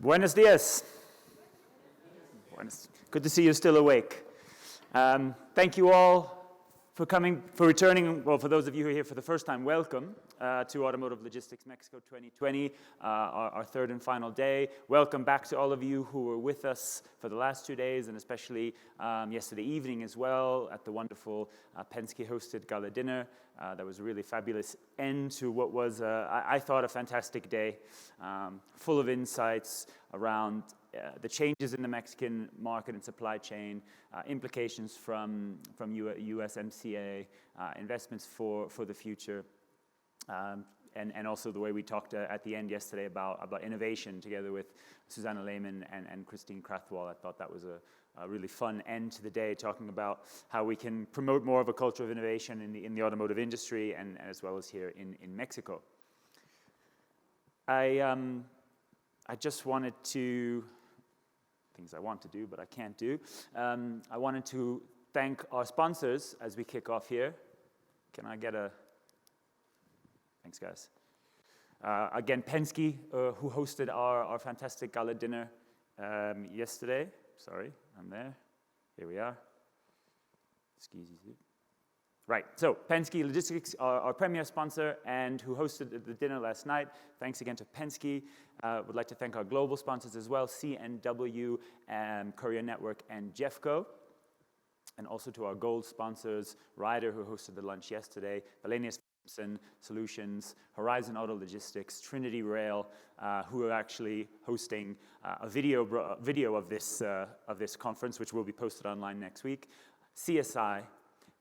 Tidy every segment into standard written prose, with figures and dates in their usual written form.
Buenos dias. Good to see you still awake. Thank you all for returning. Well, for those of you who are here for the first time, welcome to Automotive Logistics Mexico 2020, our third and final day. Welcome back to all of you who were with us for the last 2 days, and especially yesterday evening as well at the wonderful Penske-hosted gala dinner. That was a really fabulous end to what was, I thought, a fantastic day, full of insights around the changes in the Mexican market and supply chain, implications from USMCA, investments for the future, and also the way we talked at the end yesterday about innovation together with Susanna Lehmann and Christine Krathwohl. I thought that was a really fun end to the day, talking about how we can promote more of a culture of innovation in the automotive industry and as well as here in Mexico. I just wanted to, things I want to do but I can't do, I wanted to thank our sponsors as we kick off here. Can I get a, thanks guys. Again, Penske, who hosted our fantastic gala dinner yesterday. Sorry, I'm there. Here we are. Excuse me. Right, so Penske Logistics, our premier sponsor, and who hosted the dinner last night. Thanks again to Penske. Would like to thank our global sponsors as well, CNW, Courier Network, and Jeffco. And also to our gold sponsors, Ryder, who hosted the lunch yesterday, Wallenius Solutions, Horizon Auto Logistics, Trinity Rail, who are actually hosting a video of this conference, which will be posted online next week, CSI,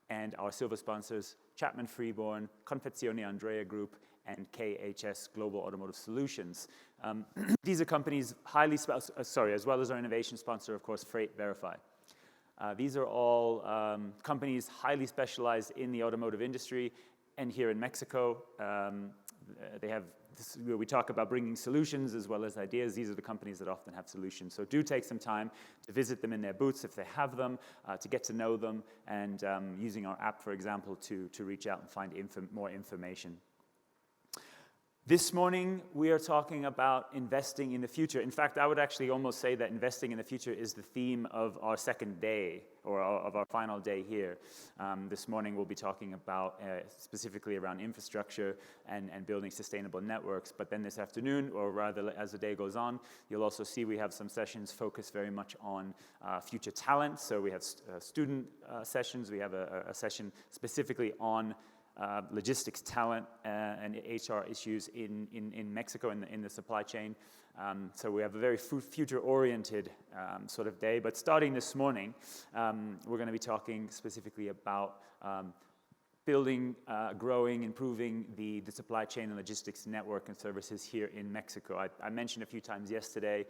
and our silver sponsors, Chapman Freeborn, Confezione Andrea Group, and KHS Global Automotive Solutions. These are companies as well as our innovation sponsor, of course, Freight Verify. These are all companies highly specialized in the automotive industry, and here in Mexico, they have this, we talk about bringing solutions as well as ideas. These are the companies that often have solutions. So do take some time to visit them in their booths if they have them, to get to know them, and using our app, for example, to reach out and find more information. This morning, we are talking about investing in the future. In fact, I would actually almost say that investing in the future is the theme of our second day, or of our final day here. This morning, we'll be talking about specifically around infrastructure and building sustainable networks. But then this afternoon, or rather as the day goes on, you'll also see we have some sessions focused very much on future talent. So we have student sessions. We have a session specifically on logistics talent and HR issues in Mexico in the supply chain. So we have a very future-oriented sort of day. But starting this morning, we're going to be talking specifically about building, growing, improving the supply chain and logistics network and services here in Mexico. I mentioned a few times yesterday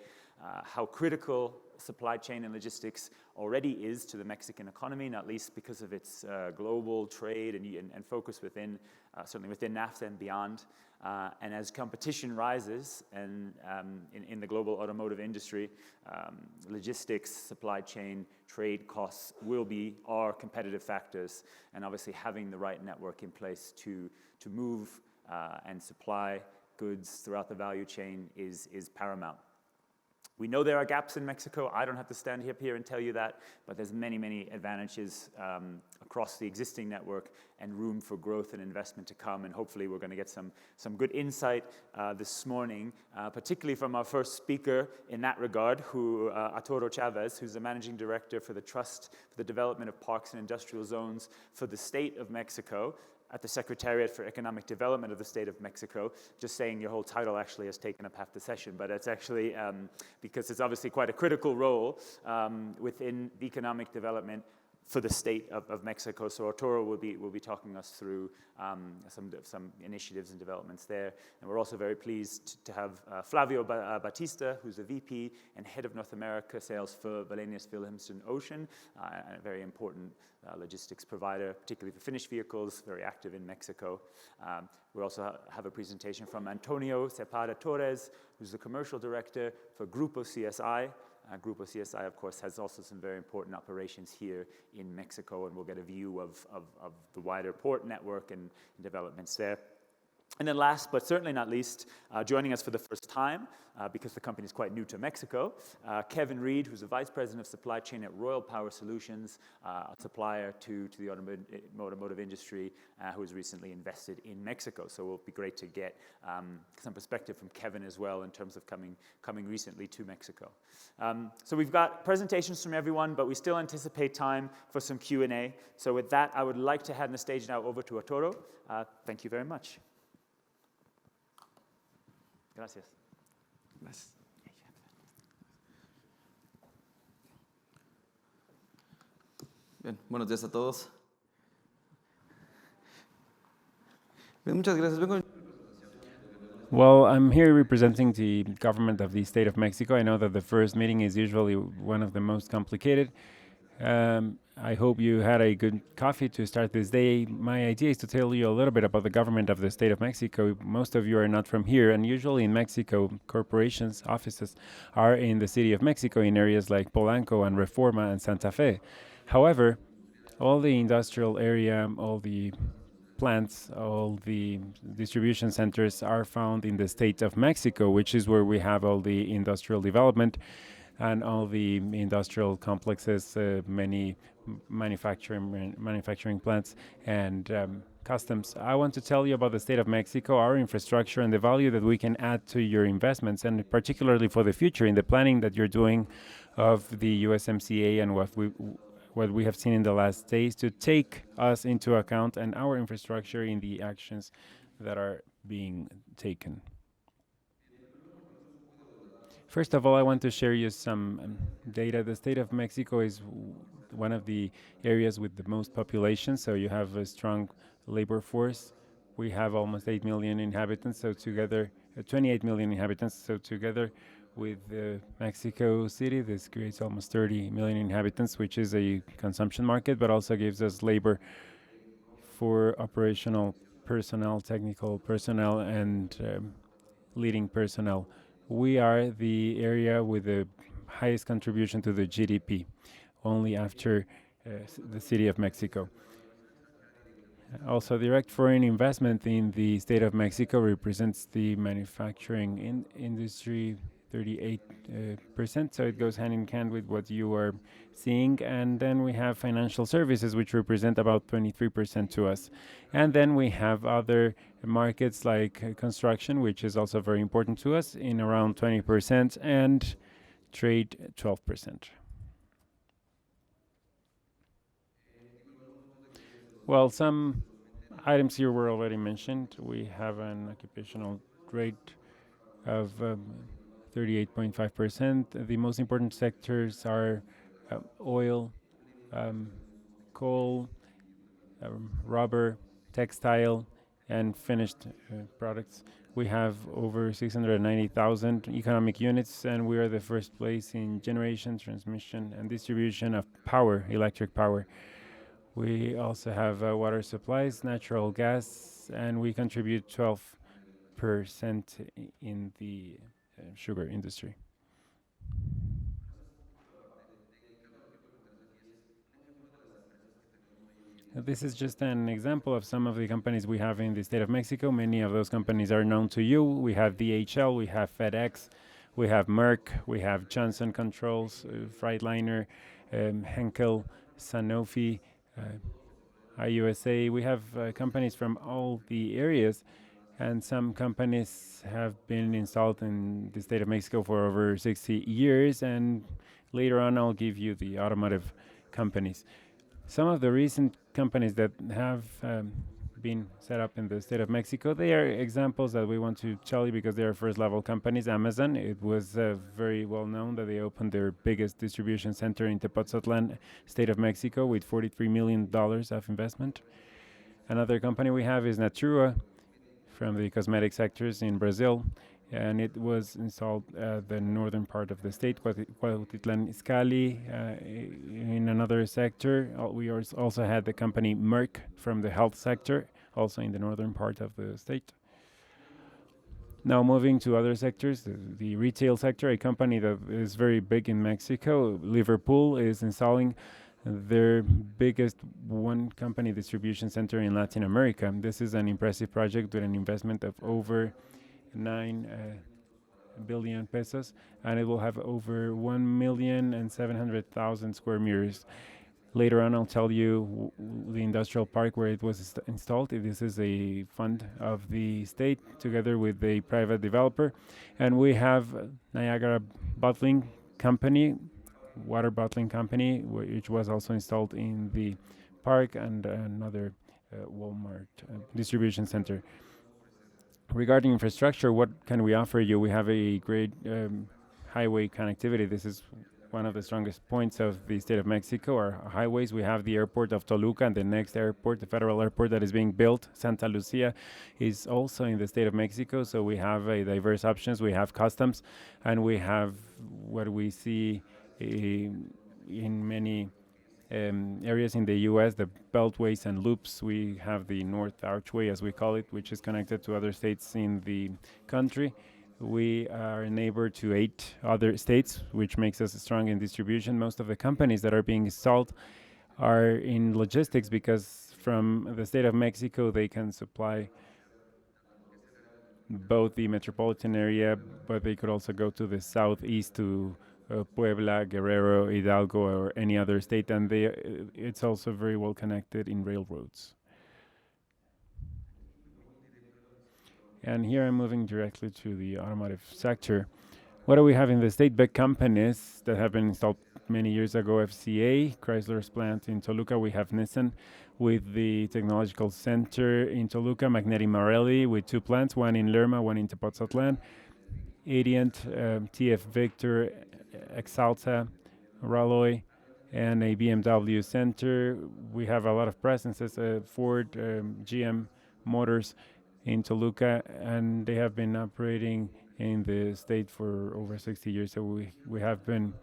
how critical supply chain and logistics already is to the Mexican economy, not least because of its global trade and focus within, certainly within NAFTA and beyond. And as competition rises and in the global automotive industry, logistics, supply chain, trade costs will be our competitive factors. And obviously having the right network in place to move and supply goods throughout the value chain is paramount. We know there are gaps in Mexico. I don't have to stand up here and tell you that, but there's many, many advantages across the existing network and room for growth and investment to come. And hopefully we're going to get some good insight this morning, particularly from our first speaker in that regard, Arturo Chavez, who's the Managing Director for the Trust for the Development of Parks and Industrial Zones for the State of Mexico, at the Secretariat for Economic Development of the State of Mexico. Just saying your whole title actually has taken up half the session, but it's actually because it's obviously quite a critical role within the economic development for the state of Mexico. So Arturo will be talking us through some initiatives and developments there. And we're also very pleased to have Flavio Batista, who's a VP and Head of North America Sales for Wallenius Wilhelmsen Ocean, a very important logistics provider, particularly for finished vehicles, very active in Mexico. We also have a presentation from Antonio Cepeda Torres, who's the Commercial Director for Grupo CSI. Grupo CSI, of course, has also some very important operations here in Mexico, and we'll get a view of the wider port network and developments there. And then last, but certainly not least, joining us for the first time, because the company is quite new to Mexico, Kevin Reed, who's the Vice President of Supply Chain at Royal Power Solutions, a supplier to the automotive industry, who has recently invested in Mexico. So it will be great to get some perspective from Kevin as well in terms of coming recently to Mexico. So we've got presentations from everyone, but we still anticipate time for some Q&A. So with that, I would like to hand the stage now over to Arturo. Thank you very much. Gracias. Gracias. Bien, buenos días a todos. Bien, muchas gracias. Well, I'm here representing the government of the state of Mexico. I know that the first meeting is usually one of the most complicated. I hope you had a good coffee to start this day. My idea is to tell you a little bit about the government of the state of Mexico. Most of you are not from here, and usually in Mexico, corporations, offices are in the city of Mexico in areas like Polanco and Reforma and Santa Fe. However, all the industrial area, all the plants, all the distribution centers are found in the state of Mexico, which is where we have all the industrial development and all the industrial complexes, many manufacturing plants, and customs. I want to tell you about the state of Mexico, our infrastructure, and the value that we can add to your investments, and particularly for the future in the planning that you're doing of the USMCA and what we have seen in the last days to take us into account and our infrastructure in the actions that are being taken. First of all, I want to share you some data. The state of Mexico is one of the areas with the most population, so you have a strong labor force. We have almost 8 million inhabitants, so together, 28 million inhabitants, so together with Mexico City, this creates almost 30 million inhabitants, which is a consumption market, but also gives us labor for operational personnel, technical personnel, and leading personnel. We are the area with the highest contribution to the GDP, only after the city of Mexico. Also, direct foreign investment in the state of Mexico represents the manufacturing industry, 38%, so it goes hand in hand with what you are seeing. And then we have financial services, which represent about 23% to us. And then we have other markets like construction, which is also very important to us, in around 20%, and trade, 12%. Well, some items here were already mentioned. We have an occupational rate of 38.5%. The most important sectors are oil, coal, rubber, textile, and finished products. We have over 690,000 economic units, and we are the first place in generation, transmission, and distribution of power, electric power. We also have water supplies, natural gas, and we contribute 12% in the sugar industry. This is just an example of some of the companies we have in the state of Mexico. Many of those companies are known to you. We have DHL, we have FedEx, we have Merck, we have Johnson Controls, Freightliner, Henkel, Sanofi, IUSA. We have companies from all the areas, and some companies have been installed in the state of Mexico for over 60 years, and later on I'll give you the automotive companies. Some of the recent companies that have been set up in the state of Mexico, they are examples that we want to tell you because they are first-level companies. Amazon, it was very well known that they opened their biggest distribution center in Tepoztlán, state of Mexico, with $43 million of investment. Another company we have is Natura, from the cosmetic sectors in Brazil, and it was installed at the northern part of the state, Cuautitlán Izcalli. In another sector, we also had the company Merck from the health sector, also in the northern part of the state. Now moving to other sectors, the retail sector, a company that is very big in Mexico, Liverpool, is installing their biggest one company distribution center in Latin America. This is an impressive project with an investment of over 9 billion pesos, and it will have over 1,700,000 square meters. Later on, I'll tell you the industrial park where it was installed. This is a fund of the state together with a private developer. And we have Niagara Bottling Company, water bottling company, which was also installed in the park, and another Walmart distribution center. Regarding infrastructure, what can we offer you? We have a great highway connectivity. This is one of the strongest points of the state of Mexico, our highways. We have the airport of Toluca, and the next airport, the federal airport that is being built, Santa Lucia, is also in the state of Mexico. So we have a diverse options. We have customs, and we have what we see in many areas in the U.S., the beltways and loops. We have the North Archway, as we call it, which is connected to other states in the country. We are a neighbor to 8 other states, which makes us strong in distribution. Most of the companies that are being installed are in logistics because from the state of Mexico, they can supply both the metropolitan area, but they could also go to the southeast to Puebla, Guerrero, Hidalgo, or any other state, and it's also very well connected in railroads. And here I'm moving directly to the automotive sector. What do we have in the state? Big companies that have been installed many years ago. FCA, Chrysler's plant in Toluca. We have Nissan with the technological center in Toluca. Magneti Marelli with 2 plants, one in Lerma, one in Tepoztlán. Adient, TF Victor, Exalta, Ralloy, and a BMW center. We have a lot of presences, Ford, GM Motors in Toluca, and they have been operating in the state for over 60 years. So we have been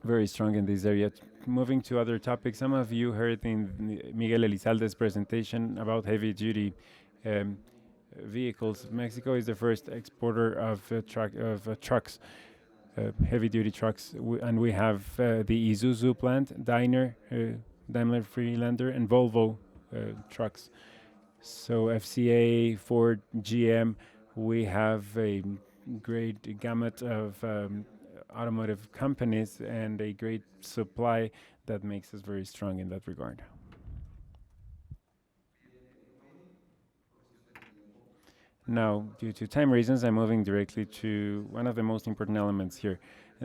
very strong in this area. Moving to other topics, some of you heard in Miguel Elizalde's presentation about heavy-duty vehicles. Mexico is the first exporter of trucks, heavy-duty trucks, and we have the Isuzu plant, Daimler Freelander, and Volvo trucks. So FCA, Ford, GM, we have a great gamut of automotive companies and a great supply that makes us very strong in that regard. Now, due to time reasons, I'm moving directly to one of the most important elements here.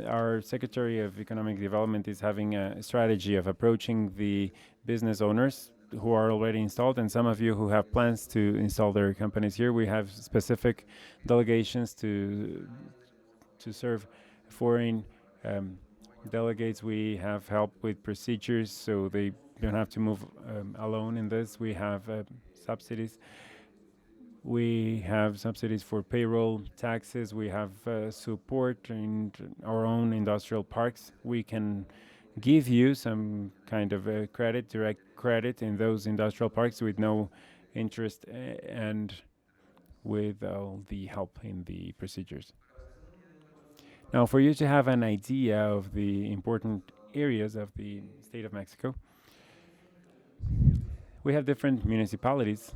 Our Secretary of Economic Development is having a strategy of approaching the business owners who are already installed, and some of you who have plans to install their companies here. We have specific delegations to serve foreign delegates. We have help with procedures so they don't have to move alone in this. We have subsidies. We have subsidies for payroll, taxes. We have support in our own industrial parks. We can give you some kind of credit, direct credit in those industrial parks with no interest and with all the help in the procedures. Now, for you to have an idea of the important areas of the state of Mexico, we have different municipalities,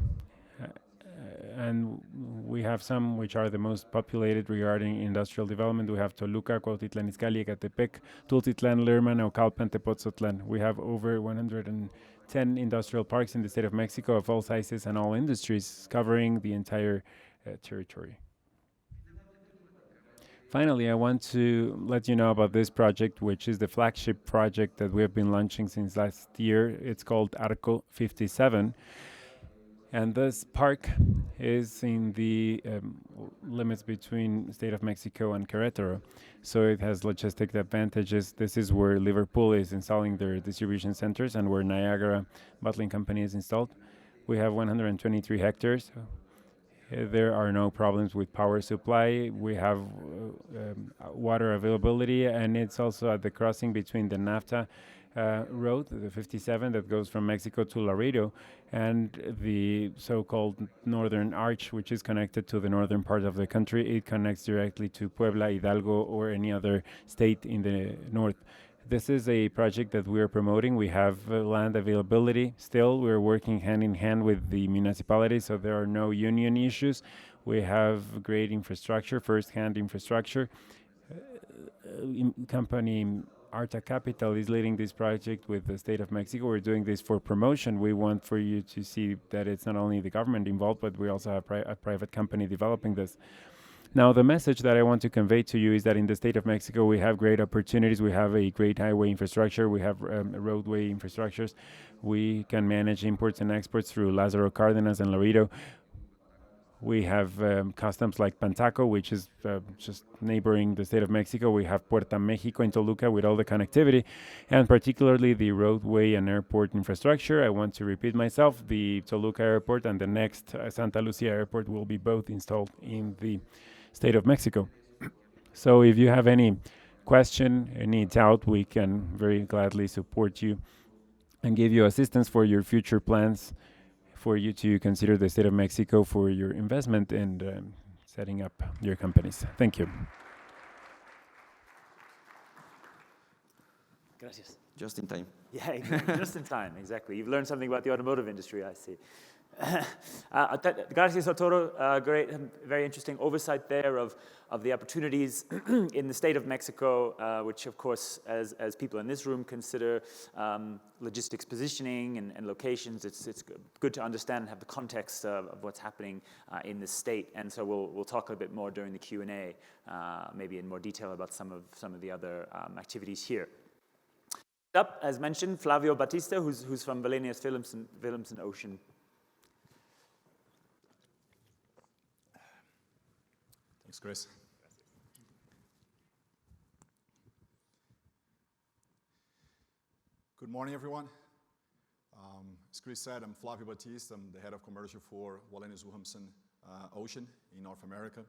and we have some which are the most populated regarding industrial development. We have Toluca, Cuautitlán Izcalli, Ecatepec, Tultitlán, Lerma, Naucalpan, Tepoztlán. We have over 110 industrial parks in the state of Mexico of all sizes and all industries, covering the entire territory. Finally, I want to let you know about this project, which is the flagship project that we have been launching since last year. It's called Arco 57. And this park is in the limits between state of Mexico and Querétaro. So it has logistic advantages. This is where Liverpool is installing their distribution centers and where Niagara Bottling Company is installed. We have 123 hectares. There are no problems with power supply. We have water availability, and it's also at the crossing between the NAFTA road, the 57 that goes from Mexico to Laredo, and the so-called Northern Arch, which is connected to the northern part of the country. It connects directly to Puebla, Hidalgo, or any other state in the north. This is a project that we are promoting. We have land availability still. We're working hand in hand with the municipality, so there are no union issues. We have great infrastructure, first-hand infrastructure. Company Arta Capital is leading this project with the state of Mexico. We're doing this for promotion. We want for you to see that it's not only the government involved, but we also have a private company developing this. Now, the message that I want to convey to you is that in the state of Mexico, we have great opportunities. We have a great highway infrastructure. We have roadway infrastructures. We can manage imports and exports through Lázaro Cárdenas and Laredo. We have customs like Pantaco, which is just neighboring the state of Mexico. We have Puerta Mexico in Toluca with all the connectivity, and particularly the roadway and airport infrastructure. I want to repeat myself, the Toluca airport and the next Santa Lucia airport will be both installed in the state of Mexico. So if you have any question, any doubt, we can very gladly support you and give you assistance for your future plans, for you to consider the state of Mexico for your investment and setting up your companies. Thank you. Gracias. Just in time. Yeah, exactly. Just in time, exactly. You've learned something about the automotive industry, I see. Gracias, Arturo. Great, very interesting oversight there of the opportunities in the state of Mexico, which, of course, as people in this room consider logistics positioning and locations, it's good to understand and have the context of what's happening in the state. And so we'll talk a bit more during the Q&A, maybe in more detail about some of the other activities here. Up, as mentioned, Flavio Batista, who's from Wallenius Wilhelmsen Ocean. Thanks, Chris. Good morning, everyone. As Chris said, I'm Flavio Batista. I'm the head of commercial for Wallenius Wilhelmsen Ocean in North America.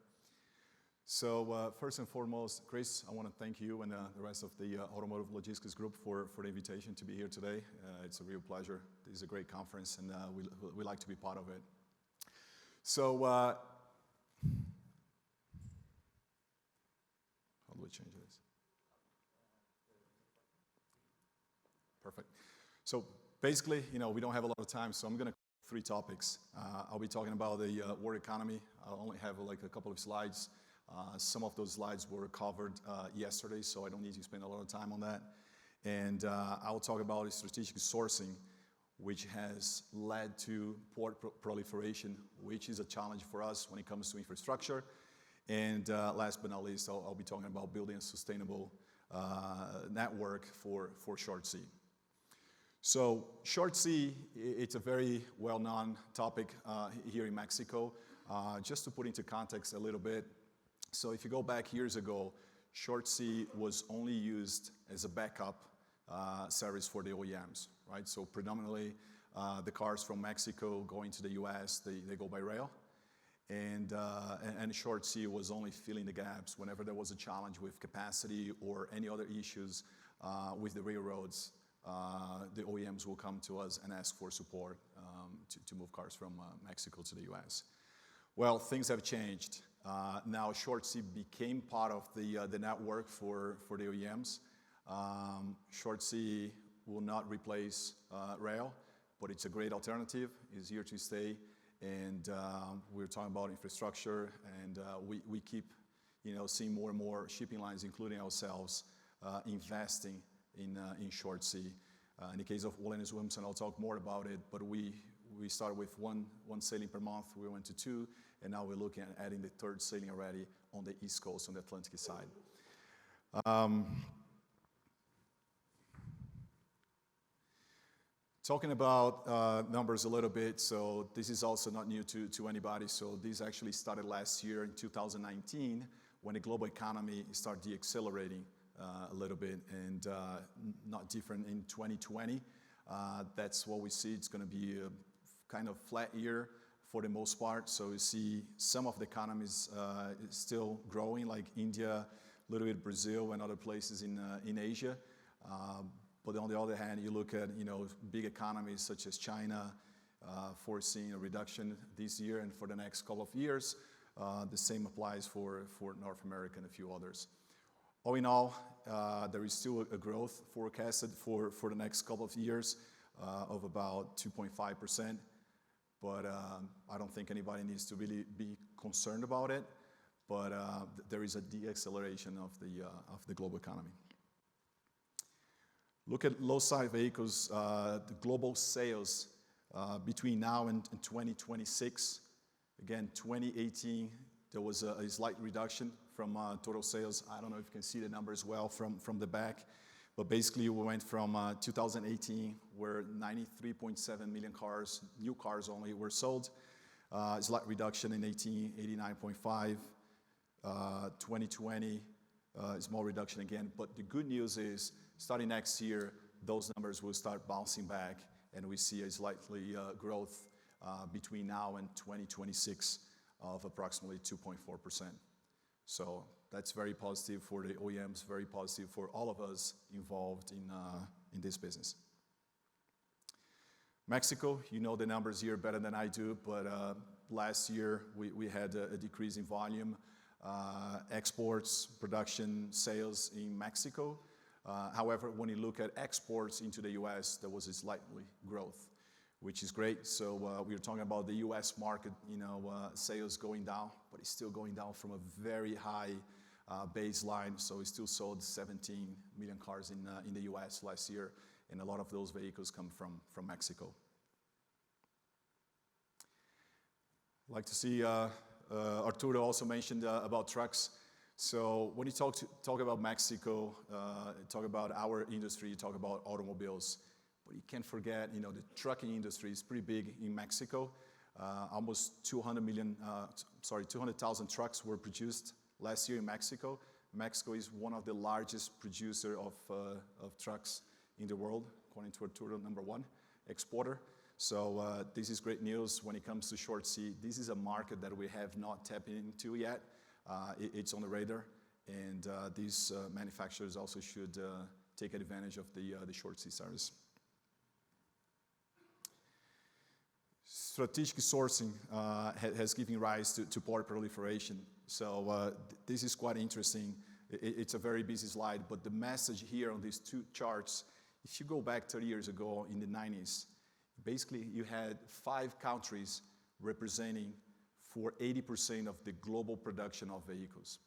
So first and foremost, Chris, I want to thank you and the rest of the Automotive Logistics Group for the invitation to be here today. It's a real pleasure. This is a great conference, and we like to be part of it. So how do we change this? Perfect. So basically, we don't have a lot of time, so I'm going to cover 3 topics. I'll be talking about the world economy. I'll only have like a couple of slides. Some of those slides were covered yesterday, so I don't need to spend a lot of time on that. And I'll talk about strategic sourcing, which has led to port proliferation, which is a challenge for us when it comes to infrastructure. And last but not least, I'll be talking about building a sustainable network for short sea. So short sea, it's a very well-known topic here in Mexico. Just to put into context a little bit, so if you go back years ago, short sea was only used as a backup service for the OEMs, right? So predominantly, the cars from Mexico going to the US, they go by rail. And short sea was only filling the gaps whenever there was a challenge with capacity or any other issues with the railroads. The OEMs will come to us and ask for support to move cars from Mexico to the US. Well, things have changed. Now short sea became part of the network for the OEMs. Short sea will not replace rail, but it's a great alternative. It's here to stay. And we're talking about infrastructure, and we keep seeing more and more shipping lines, including ourselves, investing in short sea. In the case of Wallenius Wilhelmsen, I'll talk more about it, but we started with one sailing per month. We went to 2, and now we're looking at adding the 3rd sailing already on the East Coast, on the Atlantic side. Talking about numbers a little bit, so this is also not new to anybody. So this actually started last year in 2019 when the global economy started deaccelerating a little bit, and not different in 2020. That's what we see. It's going to be a kind of flat year for the most part. So you see some of the economies still growing, like India, a little bit Brazil, and other places in Asia. But on the other hand, you look at big economies such as China, foreseeing a reduction this year and for the next couple of years. The same applies for North America and a few others. All in all, there is still a growth forecasted for the next couple of years of about 2.5%. But I don't think anybody needs to really be concerned about it. But there is a deceleration of the global economy. Look at low-side vehicles, the global sales between now and 2026. Again, 2018, there was a slight reduction from total sales. I don't know if you can see the numbers well from the back. But basically, we went from 2018, where 93.7 million cars, new cars only, were sold. A slight reduction in 18, 89.5. 2020, small reduction again. But the good news is, starting next year, those numbers will start bouncing back, and we see a slightly growth between now and 2026 of approximately 2.4%. So that's very positive for the OEMs, very positive for all of us involved in this business. Mexico, you know the numbers here better than I do, but last year we had a decrease in volume. Exports, production, sales in Mexico. However, when you look at exports into the US, there was a slightly growth, which is great. So we were talking about the US market, sales going down, but it's still going down from a very high baseline. So we still sold 17 million cars in the US last year, and a lot of those vehicles come from Mexico. I'd like to see Arturo also mentioned about trucks. So when you talk about Mexico, talk about our industry, you talk about automobiles. But you can't forget, the trucking industry is pretty big in Mexico. Almost 200,000 trucks were produced last year in Mexico. Mexico is one of the largest producers of trucks in the world, according to Arturo, #1 exporter. So this is great news when it comes to short sea. This is a market that we have not tapped into yet. It's on the radar, and these manufacturers also should take advantage of the short sea service. Strategic sourcing has given rise to port proliferation. So this is quite interesting. It's a very busy slide, but the message here on these two charts, if you go back 30 years ago in the 90s, basically you had 5 countries representing for 80% of the global production of vehicles.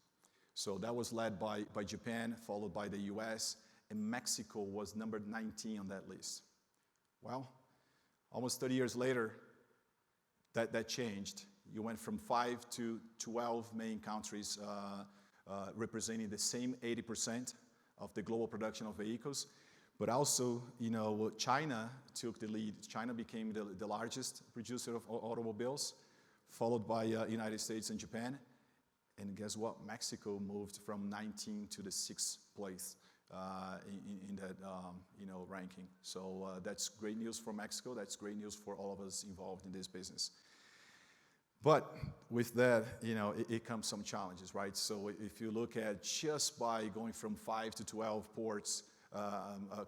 So that was led by Japan, followed by the US, and Mexico was number 19 on that list. Well, almost 30 years later, that changed. You went from 5 to 12 main countries representing the same 80% of the global production of vehicles. But also, China took the lead. China became the largest producer of automobiles, followed by United States and Japan. And guess what? Mexico moved from 19 to the 6th place in that ranking. So that's great news for Mexico. That's great news for all of us involved in this business. But with that, it comes some challenges, right? So if you look at just by going from 5 to 12 ports,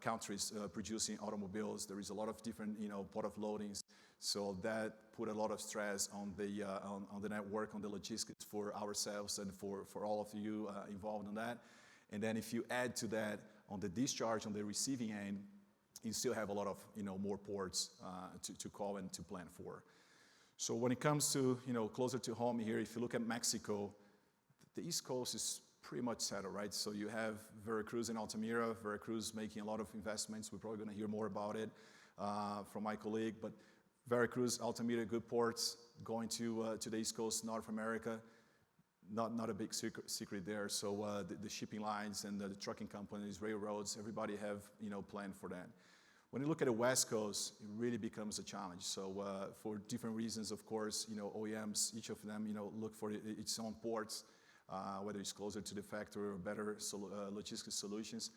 countries producing automobiles, there is a lot of different, port of loadings. So that put a lot of stress on the network, on the logistics for ourselves and for all of you involved in that. And then if you add to that on the discharge, on the receiving end, you still have a lot of more ports to call and to plan for. So when it comes to closer to home here, if you look at Mexico, the East Coast is pretty much settled, right? So you have Veracruz and Altamira. Veracruz making a lot of investments. We're probably going to hear more about it from my colleague. But Veracruz, Altamira, good ports. Going to the East Coast, North America, not a big secret there. So the shipping lines and the trucking companies, railroads, everybody have planned for that. When you look at the West Coast, it really becomes a challenge. So for different reasons, of course, OEMs, each of them, look for its own ports, whether it's closer to the factory or better logistics solutions.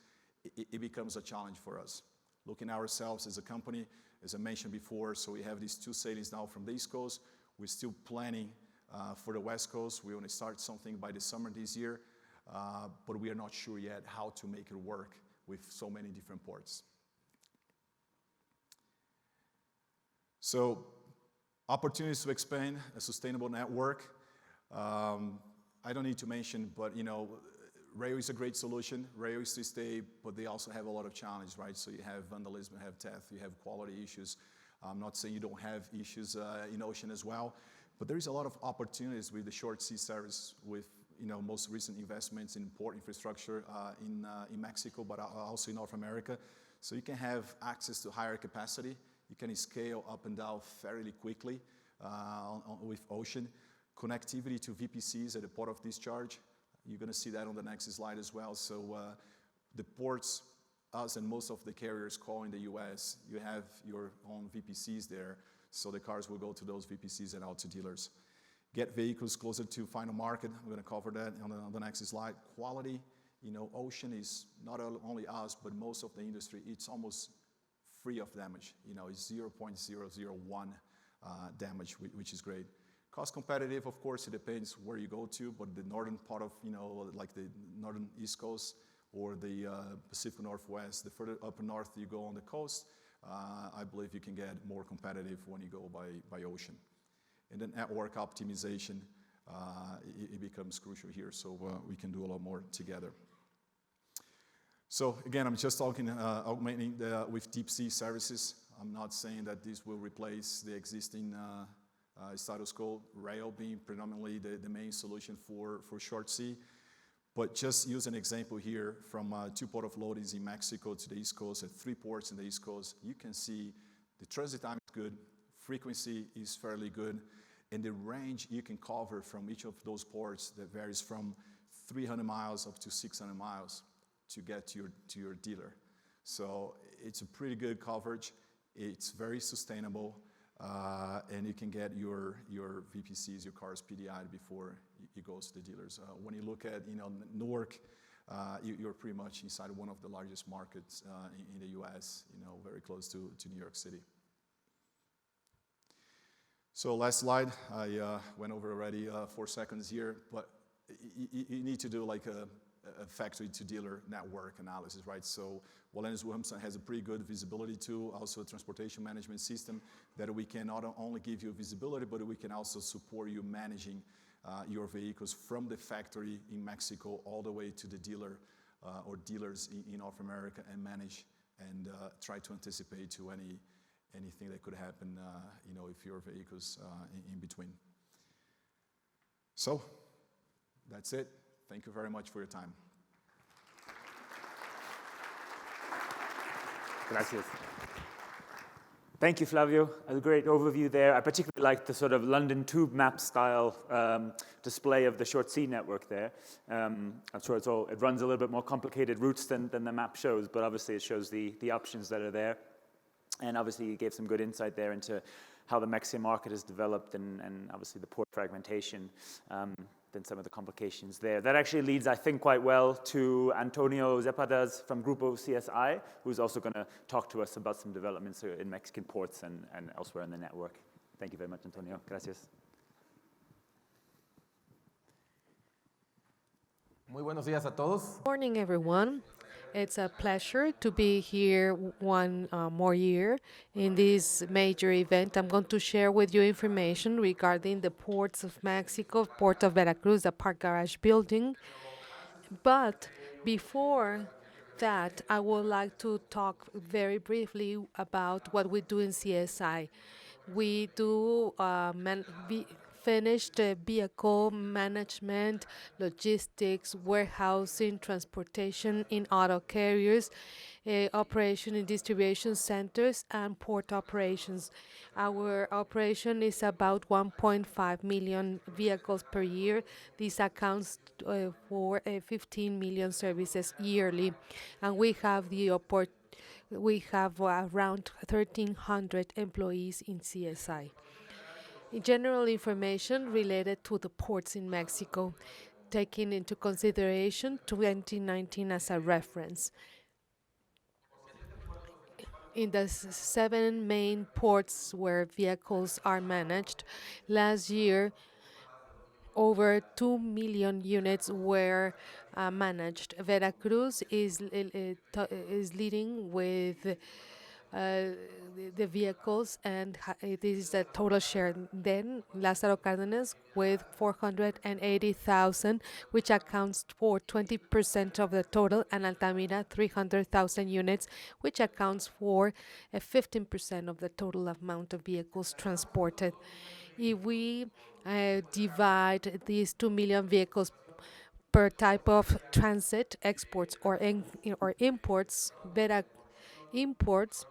It becomes a challenge for us. Looking at ourselves as a company, as I mentioned before, so we have these 2 sailings now from the East Coast. We're still planning for the West Coast. We want to start something by the summer this year, but we are not sure yet how to make it work with so many different ports. So opportunities to expand a sustainable network. I don't need to mention, but rail is a great solution. Rail is to stay, but they also have a lot of challenges, right? So you have vandalism, you have theft, you have quality issues. I'm not saying you don't have issues in ocean as well, but there is a lot of opportunities with the short sea service with most recent investments in port infrastructure in Mexico, but also in North America. So you can have access to higher capacity. You can scale up and down fairly quickly with ocean. Connectivity to VPCs at the port of discharge. You're going to see that on the next slide as well. So the ports, us and most of the carriers call in the US, you have your own VPCs there. So the cars will go to those VPCs and out to dealers. Get vehicles closer to final market. I'm going to cover that on the next slide. Quality, ocean is not only us, but most of the industry, it's almost free of damage. It's 0.001 damage, which is great. Cost competitive, of course, it depends where you go to, but the northern part of, like the northern East Coast or the Pacific Northwest, the further up north you go on the coast, I believe you can get more competitive when you go by ocean. And then network optimization, it becomes crucial here, so we can do a lot more together. So again, I'm just talking augmenting with deep sea services. I'm not saying that this will replace the existing status quo, rail being predominantly the main solution for short sea. But just use an example here from 2 port of loadings in Mexico to the East Coast at 3 ports in the East Coast. You can see the transit time is good, frequency is fairly good, and the range you can cover from each of those ports that varies from 300 miles up to 600 miles to get to your dealer. So it's a pretty good coverage. It's very sustainable. And you can get your VPCs, your cars PDI'd before it goes to the dealers. When you look at Newark, you're pretty much inside one of the largest markets in the U.S. Very close to New York City. So last slide, I went over already 4 seconds here, but you need to do like a factory to dealer network analysis, right? So Wallenius Wilhelmsen has a pretty good visibility tool, also a transportation management system that we can not only give you visibility, but we can also support you managing your vehicles from the factory in Mexico all the way to the dealer or dealers in North America and manage and try to anticipate to anything that could happen, if your vehicles in between. So that's it. Thank you very much for your time. Gracias. Thank you, Flavio. A great overview there. I particularly like the sort of London tube map style display of the short sea network there. I'm sure it runs a little bit more complicated routes than the map shows, but obviously it shows the options that are there. And obviously you gave some good insight there into how the Mexican market has developed and obviously the port fragmentation, then some of the complications there. That actually leads, I think, quite well to Antonio Zepadas from Grupo CSI, who's also going to talk to us about some developments in Mexican ports and elsewhere in the network. Thank you very much, Antonio. Gracias. Muy buenos días a todos. Morning, everyone. It's a pleasure to be here one more year in this major event. I'm going to share with you information regarding the ports of Mexico, Port of Veracruz, the Park Garage building. But before that, I would like to talk very briefly about what we do in CSI. We do finished vehicle management, logistics, warehousing, transportation in auto carriers, operation in distribution centers, and port operations. Our operation is about 1.5 million vehicles per year. This accounts for 15 million services yearly. And we have around 1,300 employees in CSI. General information related to the ports in Mexico, taking into consideration 2019 as a reference. In the 7 main ports where vehicles are managed, last year over 2 million units were managed. Veracruz is leading with the vehicles, and this is the total share. Then Lázaro Cárdenas with 480,000, which accounts for 20% of the total, and Altamira 300,000 units, which accounts for 15% of the total amount of vehicles transported. If we divide these 2 million vehicles per type of transit, exports or imports, Vera imports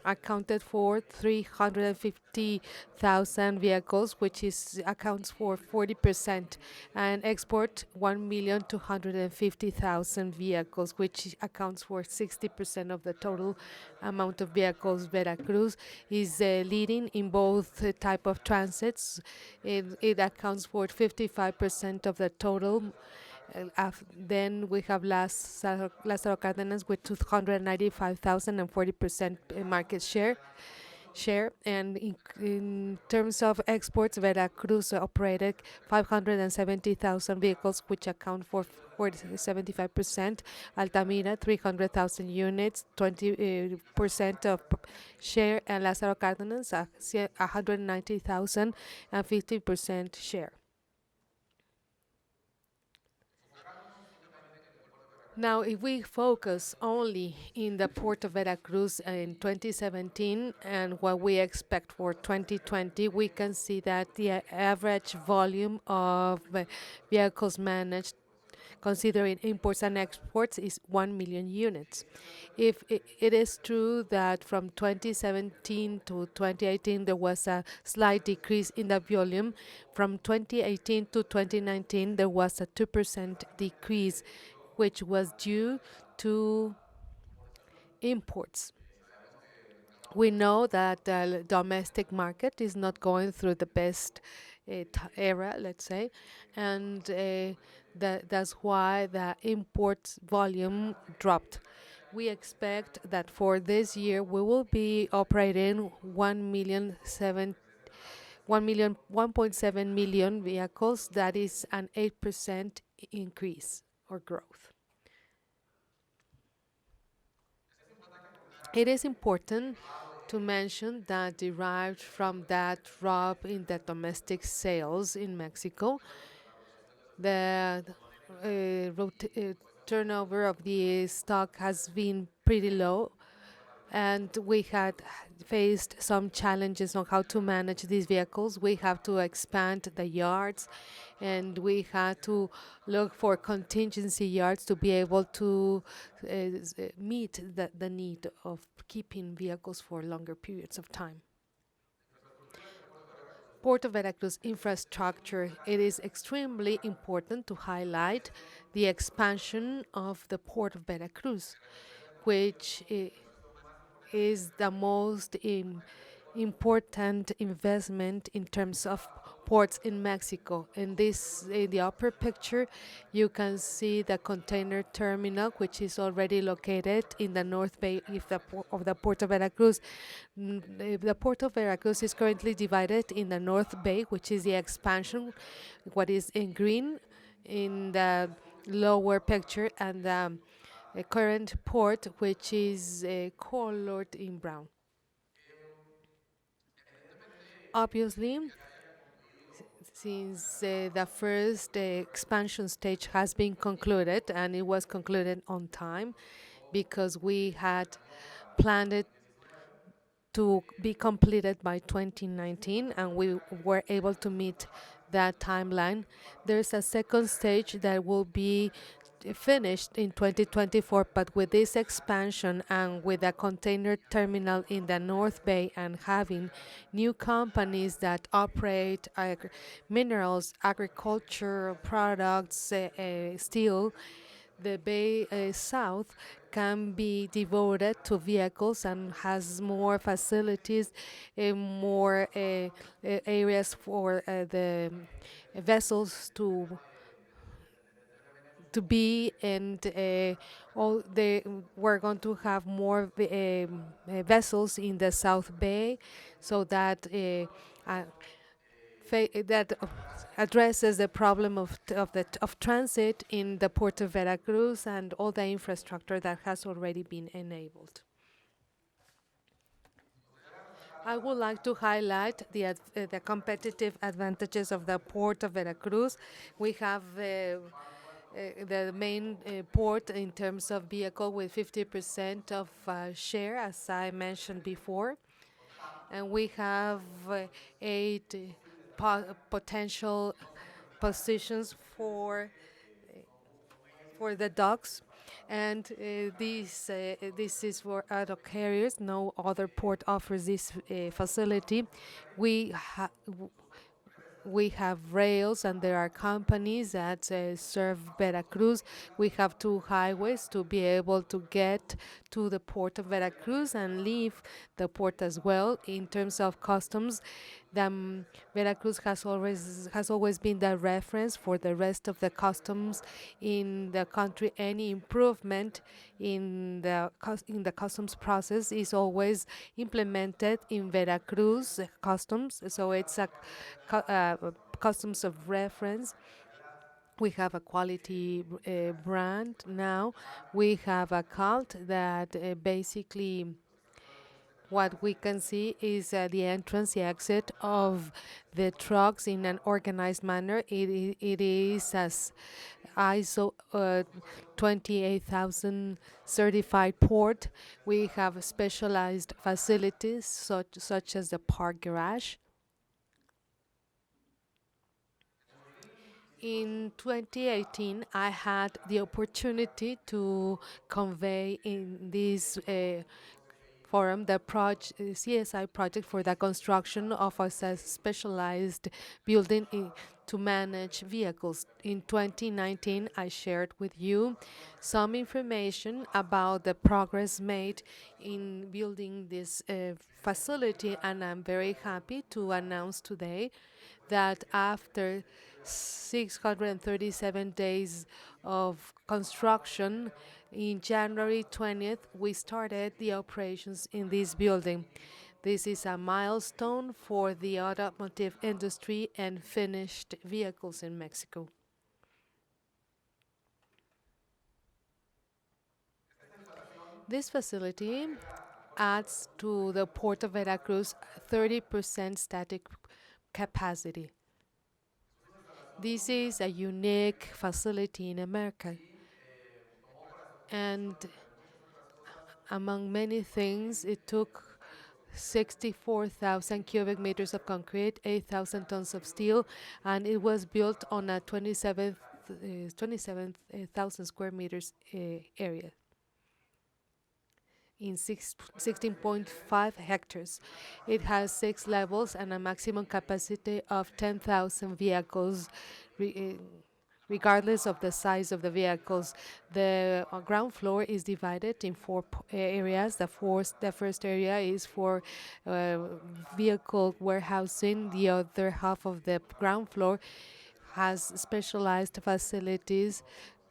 accounted for 350,000 vehicles, which accounts for 40%, and export 1,250,000 vehicles, which accounts for 60% of the total amount of vehicles. Veracruz is leading in both type of transits. It accounts for 55% of the total. Then we have Lázaro Cárdenas with 295,000 and 40% market share. And in terms of exports, Veracruz operated 570,000 vehicles, which account for 75%. Altamira 300,000 units, 20% of share, and Lázaro Cárdenas 190,000 and 50% share. Now, if we focus only in the Port of Veracruz in 2017 and what we expect for 2020, we can see that the average volume of vehicles managed, considering imports and exports, is 1 million units. If it is true that from 2017 to 2018 there was a slight decrease in the volume, from 2018 to 2019 there was a 2% decrease, which was due to imports. We know that the domestic market is not going through the best era, let's say, and that's why the imports volume dropped. We expect that for this year we will be operating 1.7 million vehicles. That is an 8% increase or growth. It is important to mention that derived from that drop in the domestic sales in Mexico, the turnover of the stock has been pretty low, and we had faced some challenges on how to manage these vehicles. We have to expand the yards, and we had to look for contingency yards to be able to meet the need of keeping vehicles for longer periods of time. Port of Veracruz infrastructure, it is extremely important to highlight the expansion of the Port of Veracruz, which is the most important investment in terms of ports in Mexico. In the upper picture, you can see the container terminal, which is already located in the North Bay of the Port of Veracruz. The Port of Veracruz is currently divided in the North Bay, which is the expansion, what is in green in the lower picture, and the current port, which is colored in brown. Obviously, since the first expansion stage has been concluded, and it was concluded on time, because we had planned it to be completed by 2019, and we were able to meet that timeline. There's a second stage that will be finished in 2024, but with this expansion and with a container terminal in the North Bay and having new companies that operate minerals, agriculture products, steel, the Bay South can be devoted to vehicles and has more facilities, more areas for the vessels to be, and we're going to have more vessels in the South Bay, so that that addresses the problem of transit in the Port of Veracruz and all the infrastructure that has already been enabled. I would like to highlight the competitive advantages of the port of Veracruz. We have the main port in terms of vehicle with 50% of share, as I mentioned before. And we have eight potential positions for the docks, and this is for auto carriers. No other port offers this facility. We ha- we have rails, and there are companies that serve Veracruz. We have two highways to be able to get to the port of Veracruz and leave the port as well. In terms of customs, Veracruz has always been the reference for the rest of the customs in the country. Any improvement in the customs process is always implemented in Veracruz customs. So it's a customs of reference. We have a quality brand now. We have a cult that basically what we can see is the entrance, the exit of the trucks in an organized manner. It is as ISO 28,000 certified port. We have specialized facilities such as the park garage. In 2018, I had the opportunity to convey in this forum the CSI project for the construction of a specialized building to manage vehicles. In 2019, I shared with you some information about the progress made in building this facility, and I'm very happy to announce today that after 637 days of construction, in January 20th, we started the operations in this building. This is a milestone for the automotive industry and finished vehicles in Mexico. This facility adds to the Port of Veracruz 30% static capacity. This is a unique facility in America. And among many things, it took 64,000 cubic meters of concrete, 8,000 tons of steel, and it was built on a 27,000 square meters area in 16.5 hectares. It has 6 levels and a maximum capacity of 10,000 vehicles, regardless of the size of the vehicles. The ground floor is divided in 4 areas. The first area is for vehicle warehousing. The other half of the ground floor has specialized facilities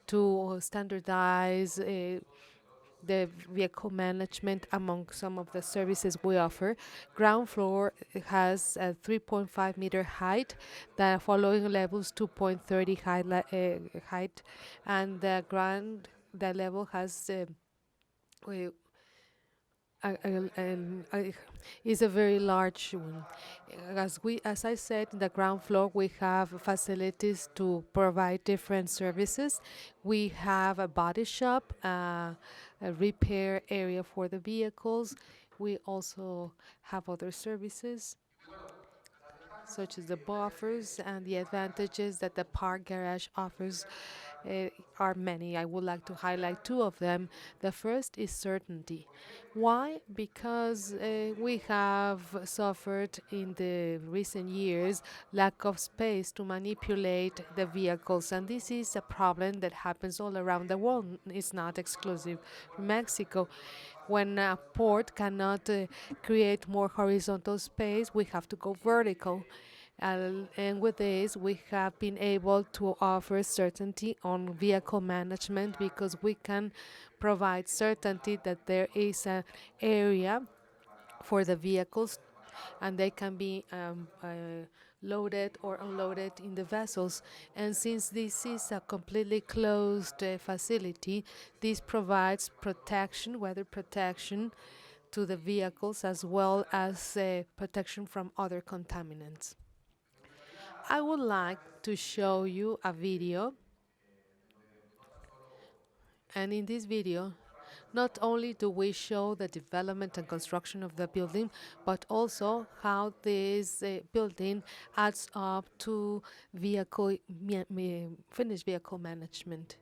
to standardize the vehicle management among some of the services we offer. Ground floor has a 3.5 meter height, the following levels 2.30 height, and the level has is a very large one. As I said, in the ground floor, we have facilities to provide different services. We have a body shop, a repair area for the vehicles. We also have other services, such as the buffers, and the advantages that the park garage offers are many. I would like to highlight 2 of them. The first is certainty. Why? Because we have suffered in the recent years lack of space to manipulate the vehicles, and this is a problem that happens all around the world. It's not exclusive to Mexico. When a port cannot create more horizontal space, we have to go vertical. And with this, we have been able to offer certainty on vehicle management because we can provide certainty that there is an area for the vehicles and they can be loaded or unloaded in the vessels. And since this is a completely closed facility, this provides protection, weather protection, to the vehicles as well as protection from other contaminants. I would like to show you a video, and in this video not only do we show the development and construction of the building, but also how this building adds up to finished vehicle management.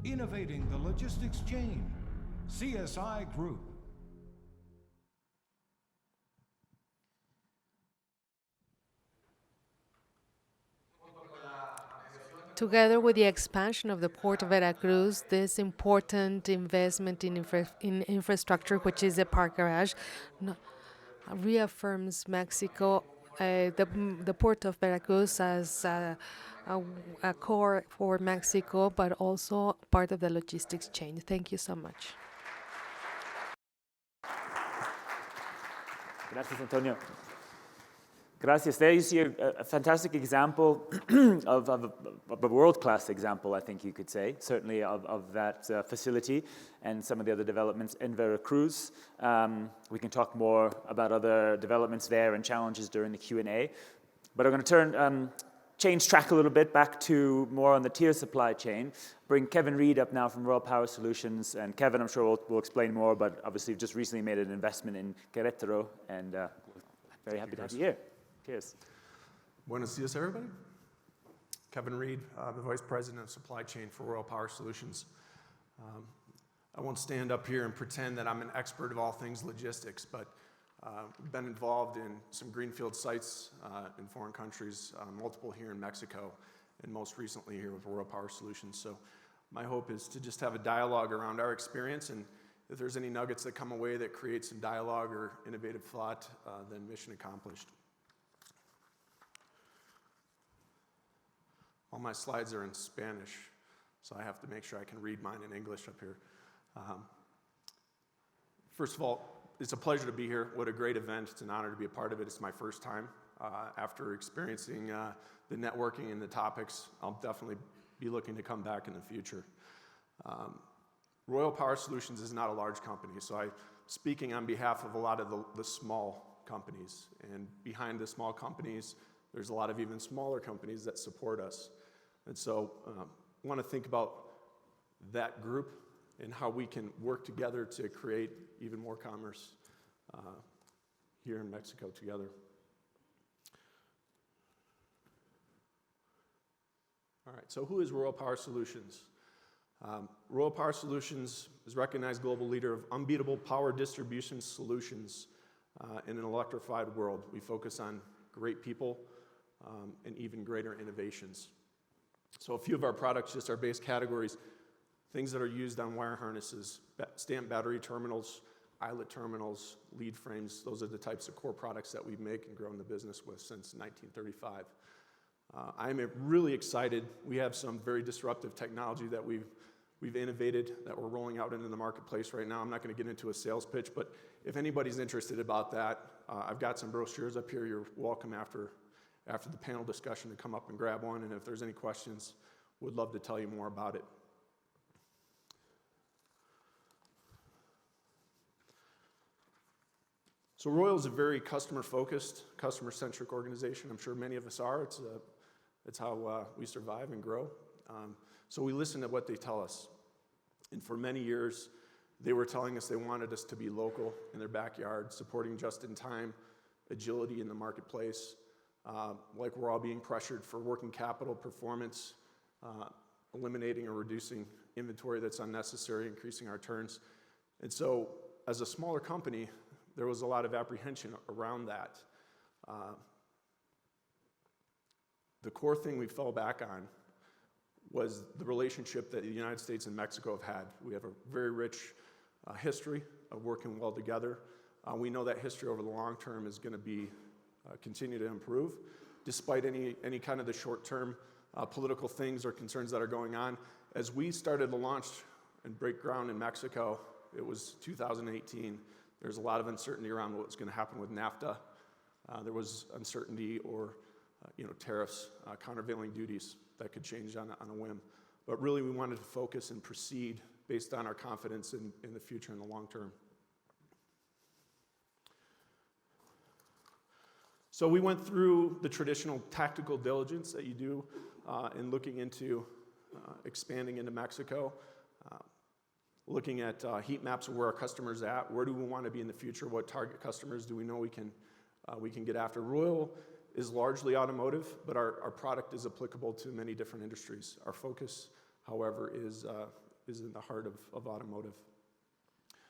Innovating the logistics chain, CSI Group. Together with the expansion of the Port of Veracruz, this important investment in infrastructure, which is the park garage, reaffirms Mexico, the Port of Veracruz as a core for Mexico, but also part of the logistics chain. Thank you so much. Gracias, Antonio. Gracias. There you see a fantastic example of a world-class example, I think you could say, certainly of that facility and some of the other developments in Veracruz. We can talk more about other developments there and challenges during the Q&A. But I'm going to change track a little bit back to more on the tier supply chain. Bring Kevin Reed up now from Royal Power Solutions. And Kevin, I'm sure will explain more, but obviously just recently made an investment in Querétaro, and very happy to have you here. Cheers. Buenos dias, everybody. Kevin Reed, the Vice President of Supply Chain for Royal Power Solutions. I won't stand up here and pretend that I'm an expert of all things logistics, but we've been involved in some greenfield sites in foreign countries, multiple here in Mexico, and most recently here with Royal Power Solutions. So my hope is to just have a dialogue around our experience, and if there's any nuggets that come away that create some dialogue or innovative thought, then mission accomplished. All my slides are in Spanish, so I have to make sure I can read mine in English up here. First of all, it's a pleasure to be here. What a great event. It's an honor to be a part of it. It's my first time. After experiencing the networking and the topics, I'll definitely be looking to come back in the future. Royal Power Solutions is not a large company, so I'm speaking on behalf of a lot of the small companies. And behind the small companies, there's a lot of even smaller companies that support us. And so I want to think about that group and how we can work together to create even more commerce here in Mexico together. All right, so who is Royal Power Solutions? Royal Power Solutions is a recognized global leader of unbeatable power distribution solutions In an electrified world, we focus on great people and even greater innovations. So a few of our products, just our base categories, things that are used on wire harnesses, stamp battery terminals, eyelet terminals, lead frames. Those are the types of core products that we make and grown the business with since 1935. I'm really excited. We have some very disruptive technology that we've innovated that we're rolling out into the marketplace right now. I'm not going to get into a sales pitch, but if anybody's interested about that, I've got some brochures up here. You're welcome after the panel discussion to come up and grab one, and if there's any questions, would love to tell you more about it. So Royal is a very customer-focused, customer-centric organization. I'm sure many of us are. It's how we survive and grow. So we listen to what they tell us. And for many years, they were telling us they wanted us to be local in their backyard, supporting just-in-time agility in the marketplace, like we're all being pressured for working capital performance, eliminating or reducing inventory that's unnecessary, increasing our turns. And so as a smaller company, there was a lot of apprehension around that. The core thing we fell back on was the relationship that the United States and Mexico have had. We have a very rich history of working well together. We know that history over the long term is going to be continue to improve, despite any kind of the short-term political things or concerns that are going on. As we started to launch and break ground in Mexico, it was 2018. There's a lot of uncertainty around what's going to happen with NAFTA. There was uncertainty or tariffs, countervailing duties that could change on a whim. But really, we wanted to focus and proceed based on our confidence in the future and the long term. So we went through the traditional tactical diligence that you do in looking into expanding into Mexico, looking at heat maps of where our customers are at, where do we want to be in the future, what target customers do we know we can get after. Royal is largely automotive, but our product is applicable to many different industries. Our focus, however, is in the heart of automotive.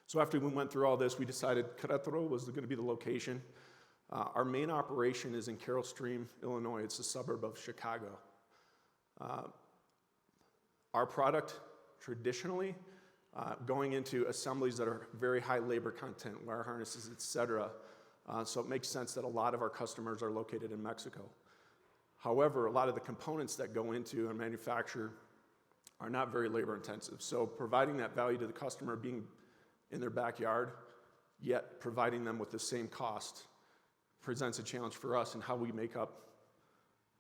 So after we went through all this, we decided Querétaro was going to be the location. Our main operation is in Carroll Stream, Illinois. It's a suburb of Chicago. Our product, traditionally, going into assemblies that are very high labor content, wire harnesses, et cetera. So it makes sense that a lot of our customers are located in Mexico. However, a lot of the components that go into and manufacture are not very labor intensive. So providing that value to the customer, being in their backyard, yet providing them with the same cost, presents a challenge for us in how we make up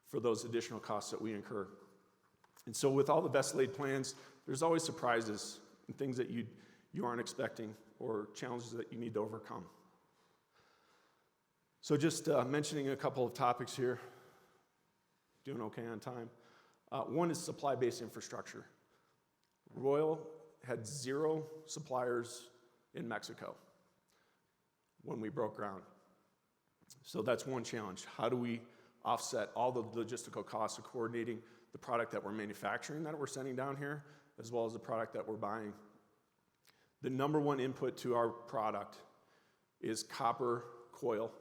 for those additional costs that we incur. And so with all the best laid plans, there's always surprises and things that you aren't expecting or challenges that you need to overcome. So just mentioning a couple of topics here. Doing okay on time. One is supply-based infrastructure. Royal had 0 suppliers in Mexico when we broke ground. So that's one challenge. How do we offset all the logistical costs of coordinating the product that we're manufacturing that we're sending down here, as well as the product that we're buying? The number one input to our product is copper coil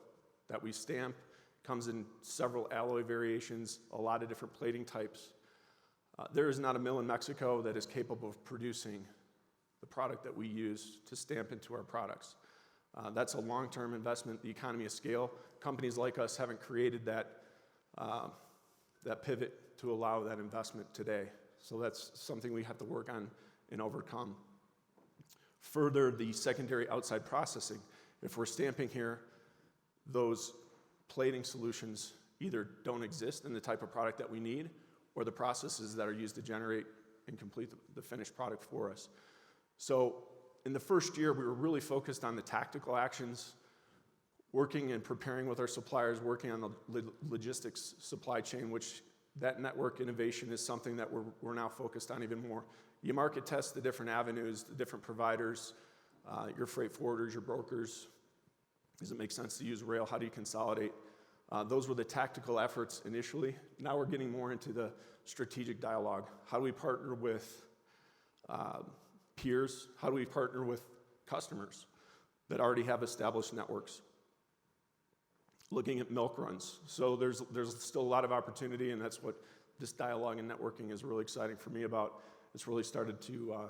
that we stamp. Comes in several alloy variations, a lot of different plating types. There is not a mill in Mexico that is capable of producing the product that we use to stamp into our products. That's a long-term investment, the economy of scale. Companies like us haven't created that pivot to allow that investment today. So that's something we have to work on and overcome. Further, the secondary outside processing. If we're stamping here, those plating solutions either don't exist in the type of product that we need, or the processes that are used to generate and complete the finished product for us. So in the first year, we were really focused on the tactical actions, working and preparing with our suppliers, working on the logistics supply chain, which that network innovation is something that we're now focused on even more. You market test the different avenues, the different providers, your freight forwarders, your brokers. Does it make sense to use rail? How do you consolidate? Those were the tactical efforts initially. Now we're getting more into the strategic dialogue. How do we partner with peers? How do we partner with customers that already have established networks? looking at milk runs. So there's still a lot of opportunity, and that's what this dialogue and networking is really exciting for me about. It's really started to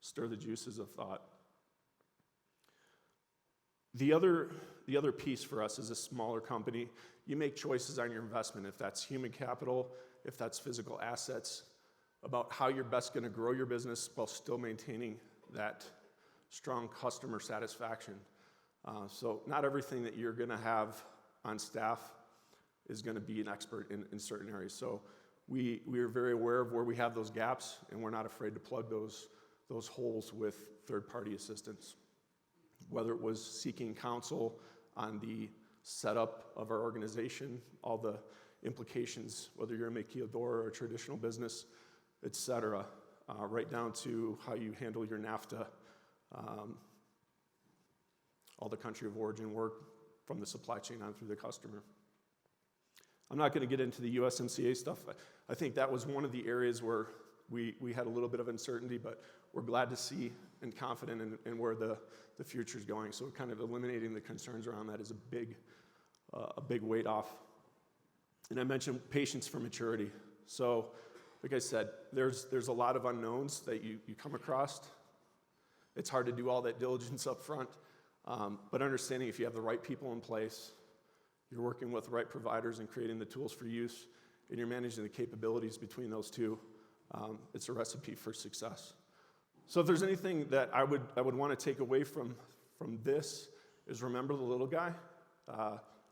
stir the juices of thought. The other piece for us as a smaller company, you make choices on your investment, if that's human capital, if that's physical assets, about how you're best going to grow your business while still maintaining that strong customer satisfaction. So not everything that you're going to have on staff is going to be an expert in certain areas. So we are very aware of where we have those gaps, and we're not afraid to plug those holes with third-party assistance. Whether it was seeking counsel on the setup of our organization, all the implications, whether you're a maquiladora or a traditional business, et cetera, right down to how you handle your NAFTA, all the country of origin work from the supply chain on through the customer. I'm not going to get into the USMCA stuff. I think that was one of the areas where we had a little bit of uncertainty, but we're glad to see and confident in where the future is going. So kind of eliminating the concerns around that is a big weight off. And I mentioned patience for maturity. So like I said, there's a lot of unknowns that you come across. It's hard to do all that diligence up front, but understanding if you have the right people in place, you're working with the right providers and creating the tools for use, and you're managing the capabilities between those two, it's a recipe for success. So if there's anything that I would want to take away from this is remember the little guy.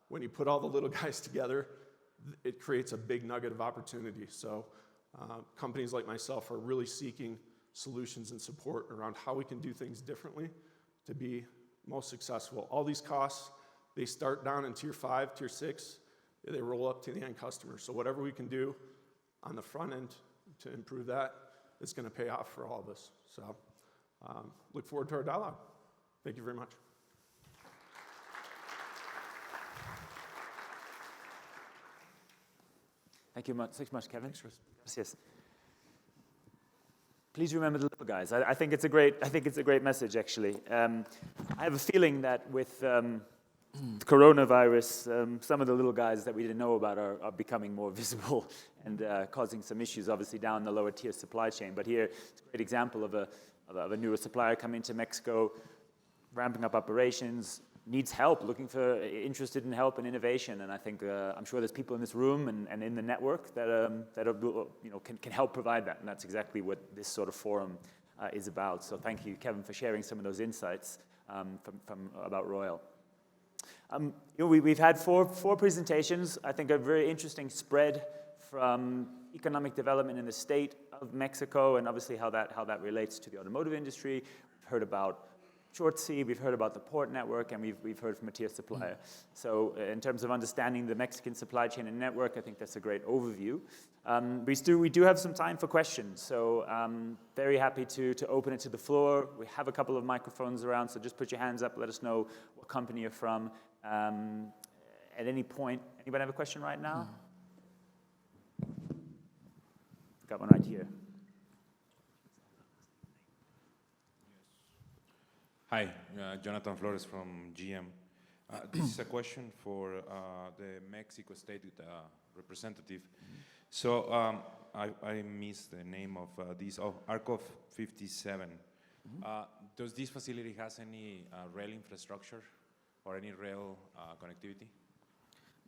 When you put all the little guys together, it creates a big nugget of opportunity. So companies like myself are really seeking solutions and support around how we can do things differently to be most successful. All these costs, they start down in tier 5, tier 6, they roll up to the end customer. So whatever we can do on the front end to improve that, it's going to pay off for all of us. So look forward to our dialogue. Thank you very much. Thank you so much, Kevin. Thanks, Chris. Yes. Please remember the little guys. I think it's a great message, actually. I have a feeling that with coronavirus, some of the little guys that we didn't know about are becoming more visible and causing some issues, obviously, down the lower tier supply chain. But here, it's a great example of a newer supplier coming to Mexico, ramping up operations, needs help, interested in help and innovation. And I think, I'm sure there's people in this room and in the network that can help provide that. And that's exactly what this sort of forum is about. So thank you, Kevin, for sharing some of those insights about Royal. We've had four presentations. I think a very interesting spread from economic development in the state of Mexico, and obviously how that relates to the automotive industry. We've heard about short sea, we've heard about the port network, and we've heard from a tier supplier. So in terms of understanding the Mexican supply chain and network, I think that's a great overview. We do have some time for questions, so very happy to open it to the floor. We have a couple of microphones around, so just put your hands up, let us know what company you're from. At any point, anybody have a question right now? Got one right here. Hi, Jonathan Flores from GM. This is a question for the Mexico State representative. So I missed the name of this, ARCOF 57. Does this facility has any rail infrastructure or any rail connectivity?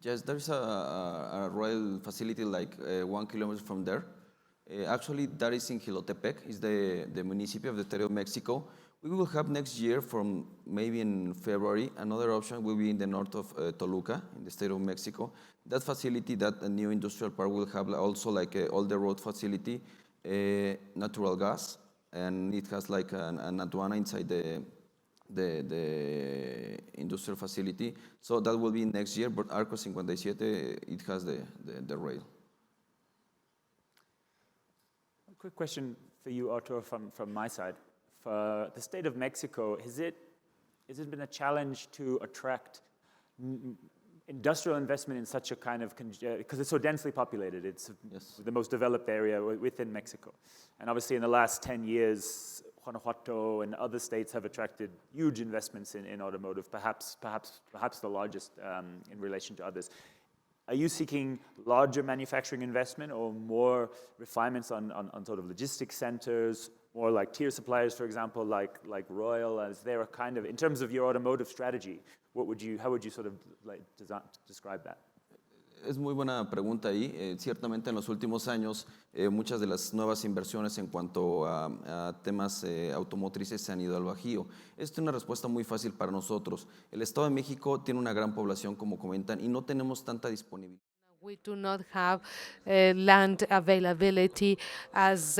Yes, there's a rail facility like 1 kilometer from there. Actually, that is in Jilotepec, is the municipality of the state of Mexico. We will have next year, from maybe in February, another option will be in the north of Toluca, in the state of Mexico. That facility, that new industrial park, will have also like all the road facility, natural gas, and it has like an aduana inside the industrial facility. So that will be next year, but Arco 57, it has the rail. A quick question for you, Arturo, from my side. For the state of Mexico, has it been a challenge to attract industrial investment in such a kind of, because it's so densely populated, it's the most developed area within Mexico. And obviously in the last 10 years, Guanajuato and other states have attracted huge investments in automotive, perhaps the largest in relation to others. Are you seeking larger manufacturing investment or more refinements on sort of logistics centers, more like tier suppliers, for example, like Royal? Is there a kind of, in terms of your automotive strategy, how would you sort of like describe that? Es muy buena pregunta ahí. Ciertamente en los últimos años muchas de las nuevas inversiones en cuanto a temas automotrices se han ido al Bajío. Esta es una respuesta muy fácil para nosotros. El Estado de México tiene una gran población, como comentan, y no tenemos tanta disponibilidad. We do not have land availability as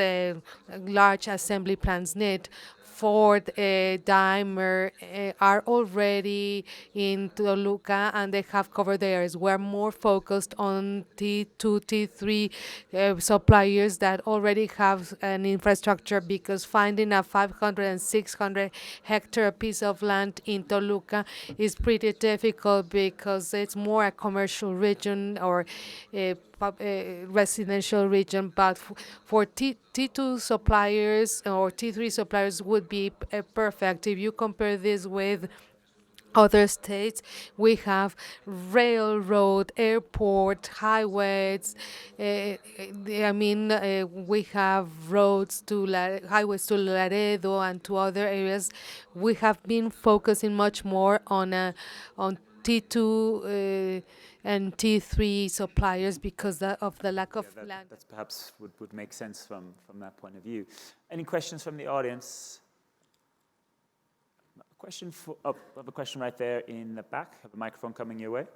large assembly plants need. Ford, Daimler are already in Toluca and they have covered the areas. We're more focused on T2, T3 suppliers that already have an infrastructure, because finding a 500 and 600 hectare piece of land in Toluca is pretty difficult because it's more a commercial region or residential region, but for T2 suppliers or T3 suppliers would be perfect. If you compare this with other states, we have railroad, airport, highways. We have highways to Laredo and to other areas. We have been focusing much more on T2 and T3 suppliers because of the lack of land. That's perhaps would make sense from that point of view. Any questions from the audience? I have a question right there in the back. Have a microphone coming your way.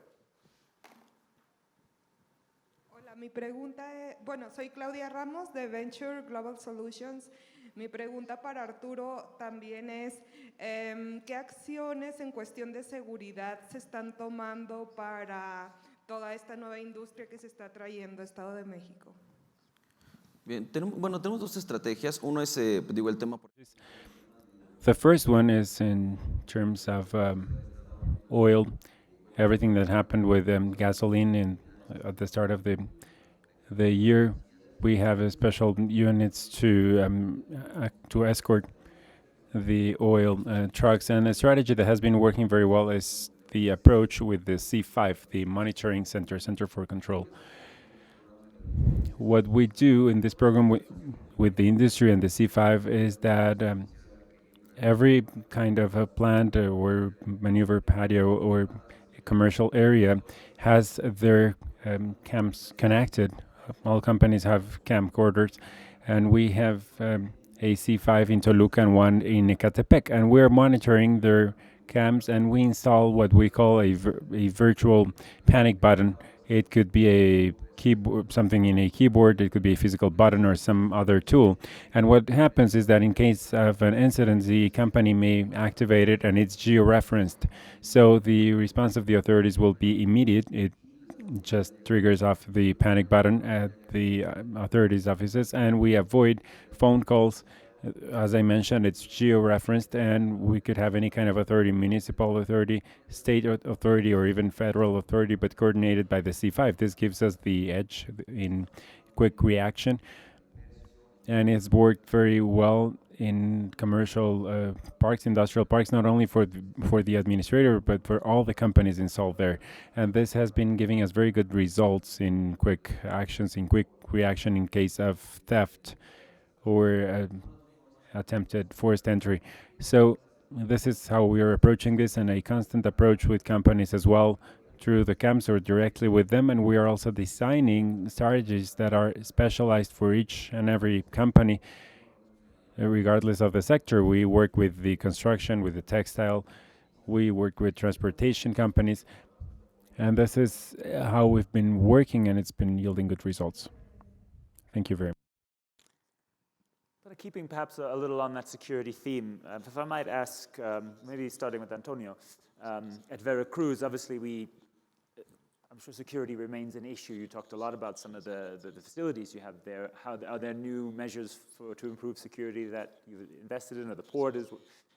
Hola, mi pregunta es, soy Claudia Ramos de Venture Global Solutions. Mi pregunta para Arturo también es, ¿qué acciones en cuestión de seguridad se están tomando para toda esta nueva industria que se está trayendo a Estado de México? Bien, tenemos dos estrategias. Uno es, el tema. The first one is in terms of oil, everything that happened with gasoline at the start of the year. We have special units to escort the oil trucks, and a strategy that has been working very well is the approach with the C5, the monitoring center for control. What we do in this program with the industry and the C5 is that every kind of a plant or maneuver patio or commercial area has their camps connected. All companies have camcorders, and we have a C5 in Toluca and one in Ecatepec, and we're monitoring their cams, and we install what we call a virtual panic button. It could be a keyboard, something in a keyboard, it could be a physical button or some other tool. And what happens is that in case of an incident, the company may activate it and it's geo-referenced. So the response of the authorities will be immediate. It just triggers off the panic button at the authorities' offices, and we avoid phone calls. As I mentioned, it's geo-referenced, and we could have any kind of authority, municipal authority, state authority, or even federal authority, but coordinated by the C5. This gives us the edge in quick reaction, and it's worked very well in commercial parks, industrial parks, not only for the administrator, but for all the companies installed there. And this has been giving us very good results in quick actions, in quick reaction in case of theft or attempted forced entry. So this is how we are approaching this, and a constant approach with companies as well through the camps or directly with them. And we are also designing strategies that are specialized for each and every company, regardless of the sector. We work with the construction, with the textile, we work with transportation companies, and this is how we've been working, and it's been yielding good results. Thank you very much. Keeping perhaps a little on that security theme, if I might ask, maybe starting with Antonio, at Veracruz, obviously I'm sure security remains an issue. You talked a lot about some of the facilities you have there. Are there new measures to improve security that you've invested in, or the port is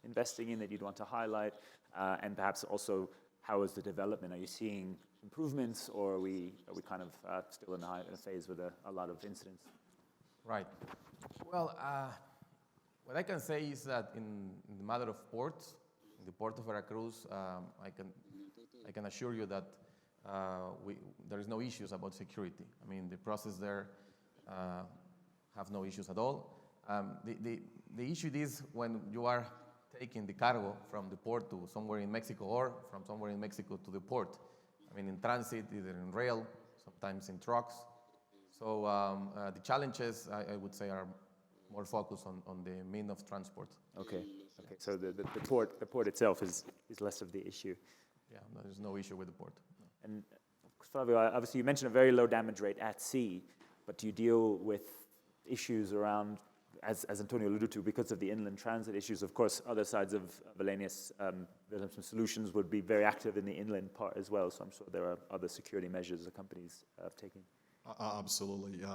investing in, that you'd want to highlight? And perhaps also, how is the development? Are you seeing improvements, or are we kind of still in a phase with a lot of incidents? Right. Well, What I can say is that in the matter of ports, in the port of Veracruz, I can assure you that there is no issues about security. I mean, the process there have no issues at all. The issue is when you are taking the cargo from the port to somewhere in Mexico or from somewhere in Mexico to the port. I mean, in transit, either in rail, sometimes in trucks. So the challenges, I would say, are more focused on the mean of transport. Okay. Okay. So the port itself is less of the issue. Yeah, no, there's no issue with the port. No. And Flavio, obviously you mentioned a very low damage rate at sea, but do you deal with issues around, as Antonio alluded to, because of the inland transit issues? Of course, other sides of Wallenius Wilhelmsen Solutions would be very active in the inland part as well, so I'm sure there are other security measures the companies have taken. Absolutely.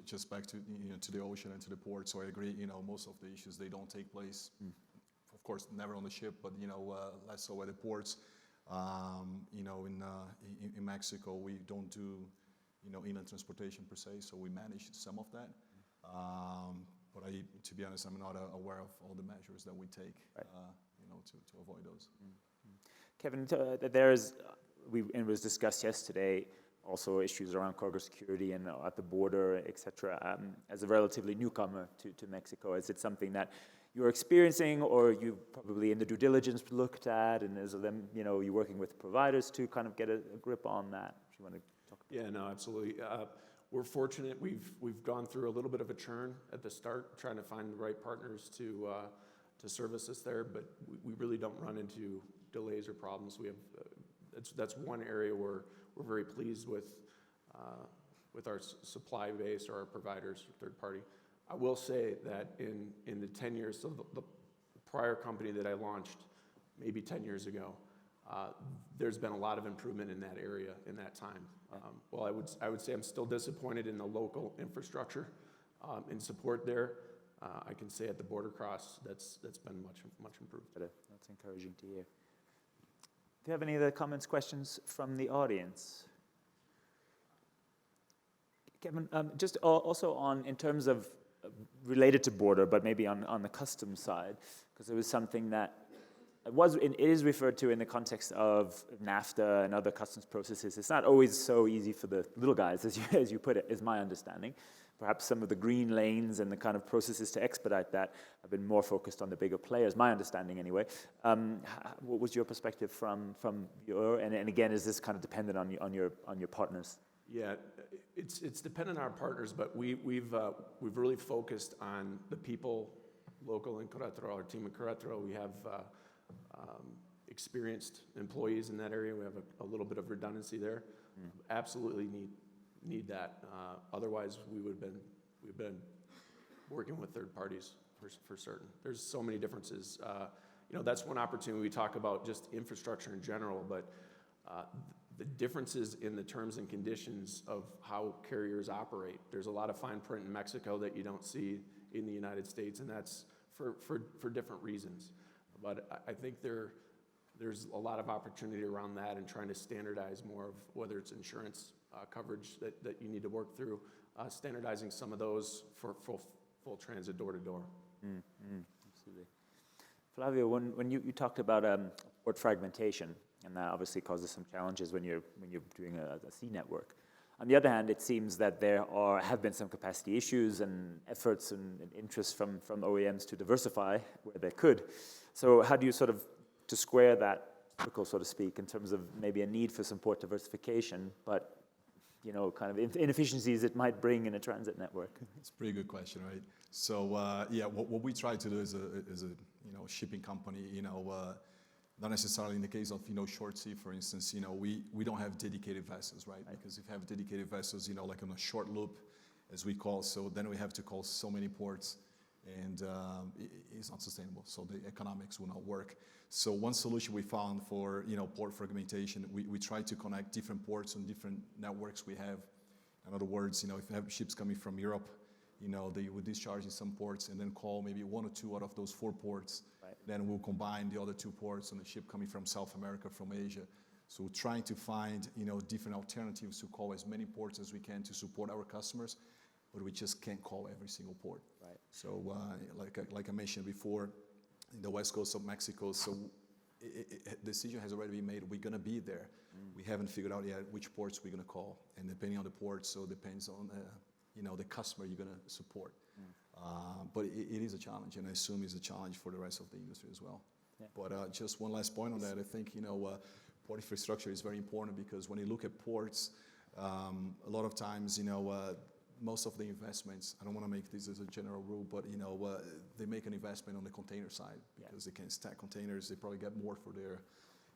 Just back to to the ocean and to the port. So I agree. Most of the issues, they don't take place. Of course, never on the ship, but less so at the ports. In Mexico, we don't do inland transportation per se, so we manage some of that. But to be honest, I'm not aware of all the measures that we take, right. To avoid those. Kevin, it was discussed yesterday, also issues around cargo security and at the border, etc. As a relatively newcomer to Mexico, is it something that you're experiencing, or you probably in the due diligence looked at, and is them, you're working with providers to kind of get a grip on that? If you want to talk about Yeah, no, absolutely. We're fortunate. We've gone through a little bit of a churn at the start, trying to find the right partners to service us there, but we really don't run into delays or problems. We have that's one area where we're very pleased with our supply base or our providers, third party. I will say that in the 10 years, so the prior company that I launched maybe 10 years ago, there's been a lot of improvement in that area in that time. Well, I would say I'm still disappointed in the local infrastructure and support there. I can say at the border cross, that's been much improved. That's encouraging to hear. Do you have any other comments, questions from the audience? Kevin, just also in terms of related to border, but maybe on the customs side, because it was something that it is referred to in the context of NAFTA and other customs processes. It's not always so easy for the little guys, as you put it, is my understanding. Perhaps some of the green lanes and the kind of processes to expedite that have been more focused on the bigger players, my understanding anyway. What was your perspective from your, and again, is this kind of dependent on your partners? Yeah, it's dependent on our partners, but we've really focused on the people local in Querétaro, our team in Querétaro. We have experienced employees in that area. We have a little bit of redundancy there. Absolutely need that. Otherwise, we've been working with third parties for certain. There's so many differences. That's one opportunity. We talk about just infrastructure in general, but the differences in the terms and conditions of how carriers operate. There's a lot of fine print in Mexico that you don't see in the United States, and that's for different reasons. But I think there's a lot of opportunity around that and trying to standardize more of whether it's insurance coverage that you need to work through, standardizing some of those for full transit door to door. Absolutely. Flavio, when you talked about port fragmentation, and that obviously causes some challenges when you're doing a sea network. On the other hand, it seems that there have been some capacity issues and efforts and interest from OEMs to diversify where they could. So how do you sort of to square that circle, so to speak, in terms of maybe a need for some port diversification, but kind of inefficiencies it might bring in a transit network? It's a pretty good question, right? So what we try to do as a shipping company, not necessarily in the case of short sea, for instance, we don't have dedicated vessels, right? Because if you have dedicated vessels, like on a short loop, as we call, so then we have to call so many ports, and it's not sustainable. So the economics will not work. So one solution we found for port fragmentation, we try to connect different ports on different networks we have. In other words, if you have ships coming from Europe, they would discharge in some ports and then call maybe one or two out of those 4 ports. Right. Then we'll combine the other 2 ports on the ship coming from South America, from Asia. So we're trying to find different alternatives to call as many ports as we can to support our customers. but we just can't call every single port. Right. So like I mentioned before, in the west coast of Mexico, so decision has already been made. We're going to be there. We haven't figured out yet which ports we're going to call, and depending on the port, so depends on the customer you're going to support. But it is a challenge, and I assume it's a challenge for the rest of the industry as well. Yeah. But just one last point on that, I think port infrastructure is very important, because when you look at ports, a lot of times most of the investments, I don't want to make this as a general rule, but they make an investment on the container side, because they can stack containers. They probably get more for their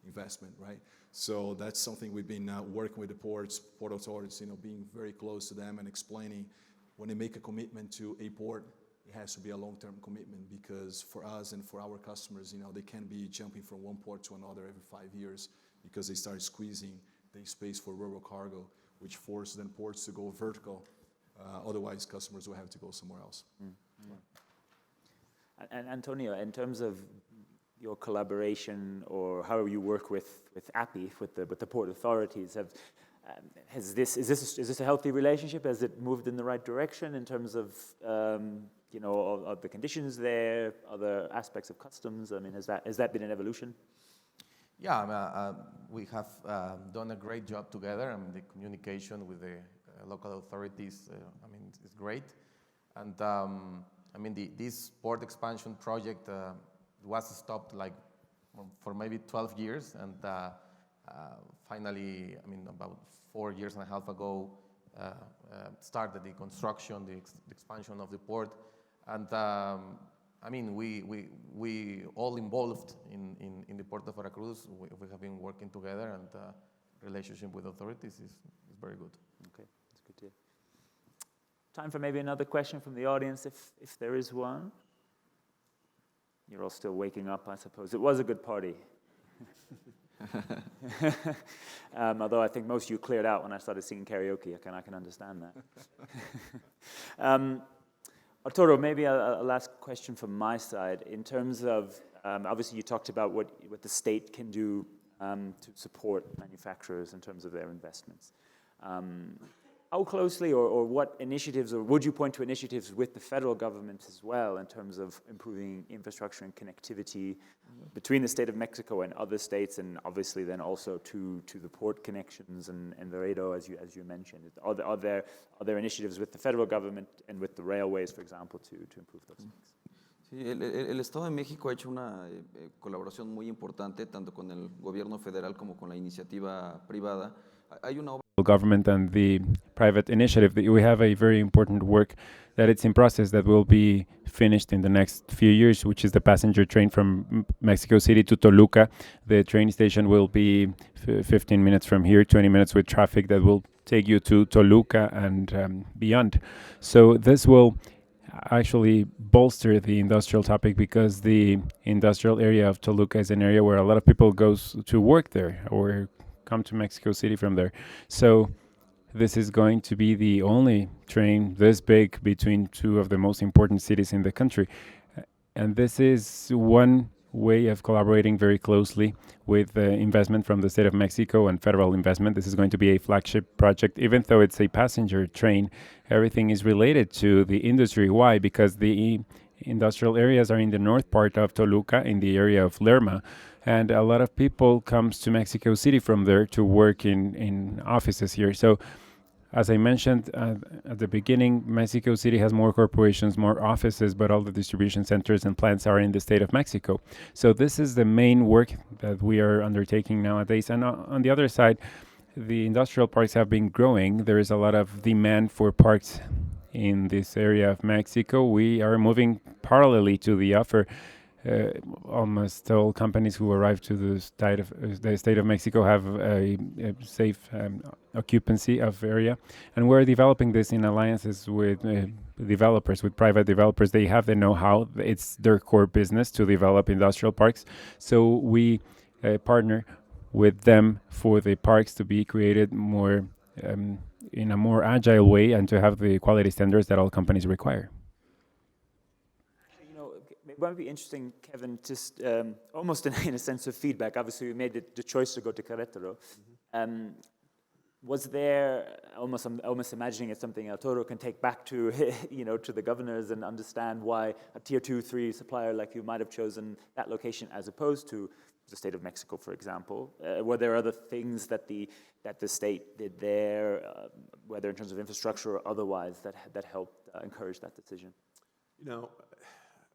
investment, right? So that's something we've been working with the ports, port authorities, being very close to them and explaining when they make a commitment to a port, it has to be a long-term commitment, because for us and for our customers, they can't be jumping from one port to another every 5 years, because they start squeezing the space for rural cargo, which forces then ports to go vertical. Otherwise, customers will have to go somewhere else. And Antonio, in terms of your collaboration or how you work with API, with the port authorities, is this a healthy relationship? Has it moved in the right direction in terms of of the conditions there, other aspects of customs? I mean, has that been an evolution? Yeah, we have done a great job together. I mean, the communication with the local authorities, is great. And this port expansion project was stopped for maybe 12 years, and finally, about 4 years and a half ago, started the construction, the expansion of the port, and we all involved in the port of Veracruz. We have been working together, and relationship with authorities is very good. Okay, that's good to hear. Time for maybe another question from the audience, if there is one. You're all still waking up, I suppose. It was a good party. Although I think most of you cleared out when I started singing karaoke. I can understand that. Arturo, maybe a last question from my side. In terms of, obviously you talked about what the state can do to support manufacturers in terms of their investments. How closely or what initiatives, or would you point to initiatives with the federal government as well in terms of improving infrastructure and connectivity between the state of Mexico and other states, and obviously then also to the port connections and Laredo, as you mentioned? Are there initiatives with the federal government and with the railways, for example, to improve those things? Sí, el Estado de México ha hecho una colaboración muy importante tanto con el gobierno federal como con la iniciativa privada. Hay una government and the private initiative. We have a very important work that it's in process that will be finished in the next few years, which is the passenger train from Mexico City to Toluca. The train station will be 15 minutes from here, 20 minutes with traffic that will take you to Toluca and beyond. So this will actually bolster the industrial topic, because the industrial area of Toluca is an area where a lot of people goes to work there or come to Mexico City from there. So this is going to be the only train this big between two of the most important cities in the country. And this is one way of collaborating very closely with investment from the state of Mexico and federal investment. This is going to be a flagship project. Even though it's a passenger train, everything is related to the industry. Why? Because the industrial areas are in the north part of Toluca, in the area of Lerma, and a lot of people comes to Mexico City from there to work in offices here. So as I mentioned at the beginning, Mexico City has more corporations, more offices, but all the distribution centers and plants are in the state of Mexico. So this is the main work that we are undertaking nowadays. And on the other side, the industrial parks have been growing. There is a lot of demand for parks in this area of Mexico. We are moving parallelly to the offer. Almost all companies who arrive to the state of Mexico have a safe occupancy of area, and we're developing this in alliances with developers, with private developers. They have the know-how. It's their core business to develop industrial parks, so we partner with them for the parks to be created more in a more agile way and to have the quality standards that all companies require. It might be interesting, Kevin, just almost in a sense of feedback. Obviously, we made the choice to go to Querétaro. was there, I'm almost imagining it's something Arturo can take back to, to the governors and understand why a tier 2, 3 supplier like you might have chosen that location as opposed to the state of Mexico, for example. Were there other things that the state did there, whether in terms of infrastructure or otherwise, that helped encourage that decision?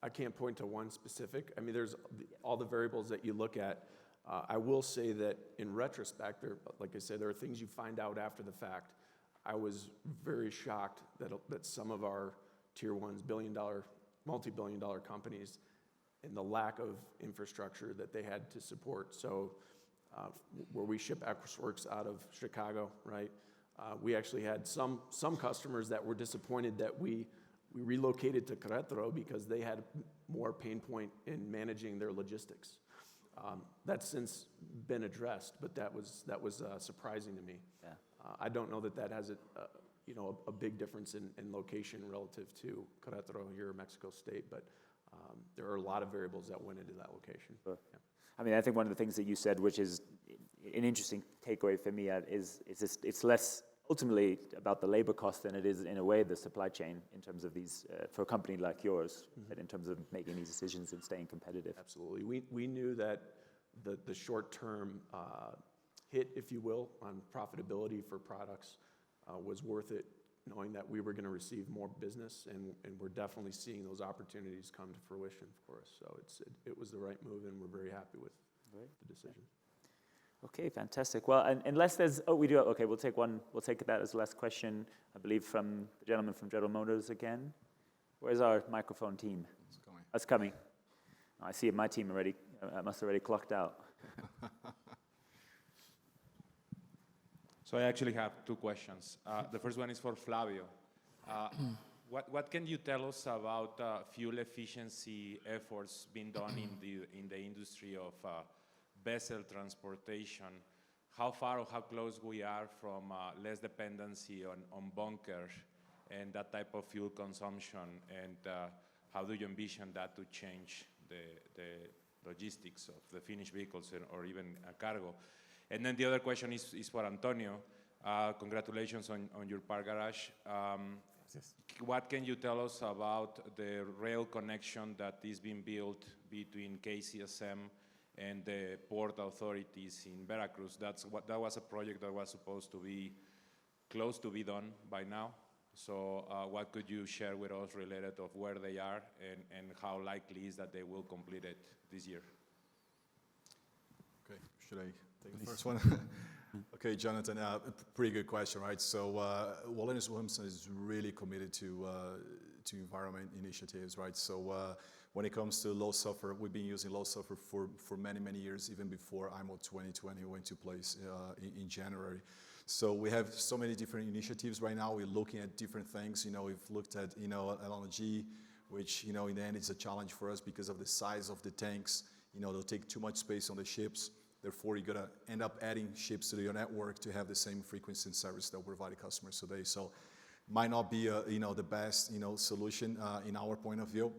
I can't point to one specific. I mean, there's all the variables that you look at. I will say that in retrospect, like I said, there are things you find out after the fact. I was very shocked that some of our tier 1s, multi-billion-dollar companies, and the lack of infrastructure that they had to support. So where we ship EquusWorks out of Chicago, right? We actually had some customers that were disappointed that we relocated to Querétaro because they had more pain point in managing their logistics. That's since been addressed, but that was surprising to me. Yeah. I don't know that has a big difference in location relative to Querétaro here in Mexico State, but there are a lot of variables that went into that location. Sure. Yeah. I mean, I think one of the things that you said, which is an interesting takeaway for me, is it's less ultimately about the labor cost than it is, in a way, the supply chain in terms of these, for a company like yours, in terms of making these decisions and staying competitive. Absolutely. We knew that the short-term hit, if you will, on profitability for products was worth it, knowing that we were going to receive more business, and we're definitely seeing those opportunities come to fruition for us. So it was the right move, and we're very happy with the decision. Okay, fantastic. Well, unless there's, we'll take that as the last question, I believe, from the gentleman from General Motors again. Where's our microphone team? It's coming. That's coming. Oh, I see my team already, must already clocked out. So I actually have two questions. The first one is for Flavio. What can you tell us about fuel efficiency efforts being done in the industry of vessel transportation? How far or how close we are from less dependency on bunkers and that type of fuel consumption, and how do you envision that to change the logistics of the finished vehicles or even a cargo? And then the other question is for Antonio. Congratulations on your park garage. Yes. What can you tell us about the rail connection that is being built between KCSM and the port authorities in Veracruz? That was a project that was supposed to be close to be done by now. So what could you share with us related of where they are and how likely is that they will complete it this year? Okay, should I take the first one? Okay, Jonathan, pretty good question, right? So Wallenius Wilhelmsen is really committed to environment initiatives, right? So when it comes to low sulfur, we've been using low sulfur for many, many years, even before IMO 2020 went into place in January. So we have so many different initiatives right now. We're looking at different things. We've looked at, LNG, which, in the end, it's a challenge for us because of the size of the tanks. They'll take too much space on the ships. Therefore, you're going to end up adding ships to your network to have the same frequency and service that we provide to customers today. So might not be, the best, solution in our point of view.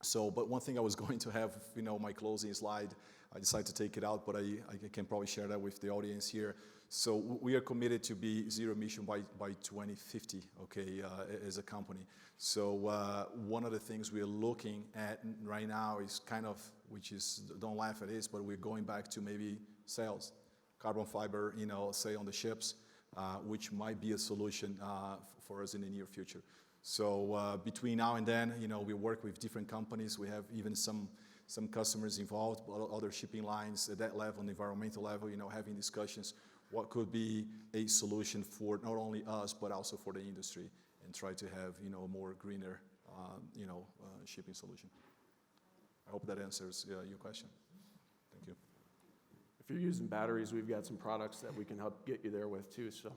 So, but one thing I was going to have, my closing slide, I decided to take it out, but I can probably share that with the audience here. So we are committed to be zero emission by 2050, okay, as a company. So one of the things we're looking at right now is kind of, which is, don't laugh at this, but we're going back to maybe sails, carbon fiber, say on the ships, which might be a solution for us in the near future. So between now and then, we work with different companies. We have even some customers involved, other shipping lines at that level, on the environmental level, having discussions. What could be a solution for not only us, but also for the industry, and try to have, a more greener, shipping solution. I hope that answers your question. Thank you. If you're using batteries, we've got some products that we can help get you there with too. So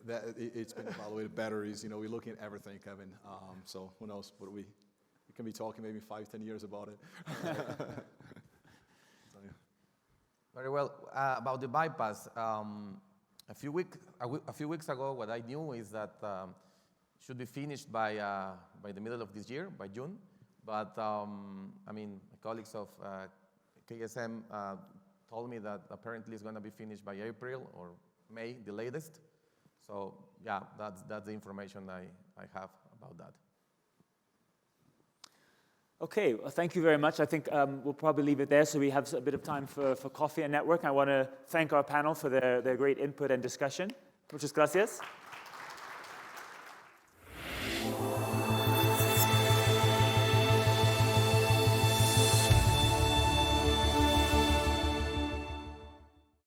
it's been evaluated batteries. We're looking at everything, Kevin. So who knows? But we can be talking maybe 5-10 years about it. So, yeah. Very well. About the bypass, a few weeks ago, what I knew is that should be finished by the middle of this year, by June. But my colleagues of KSM told me that apparently it's going to be finished by April or May, the latest. So yeah, that's the information I have about that. Okay, well, thank you very much. I think we'll probably leave it there so we have a bit of time for coffee and network. I want to thank our panel for their great input and discussion. Muchas gracias.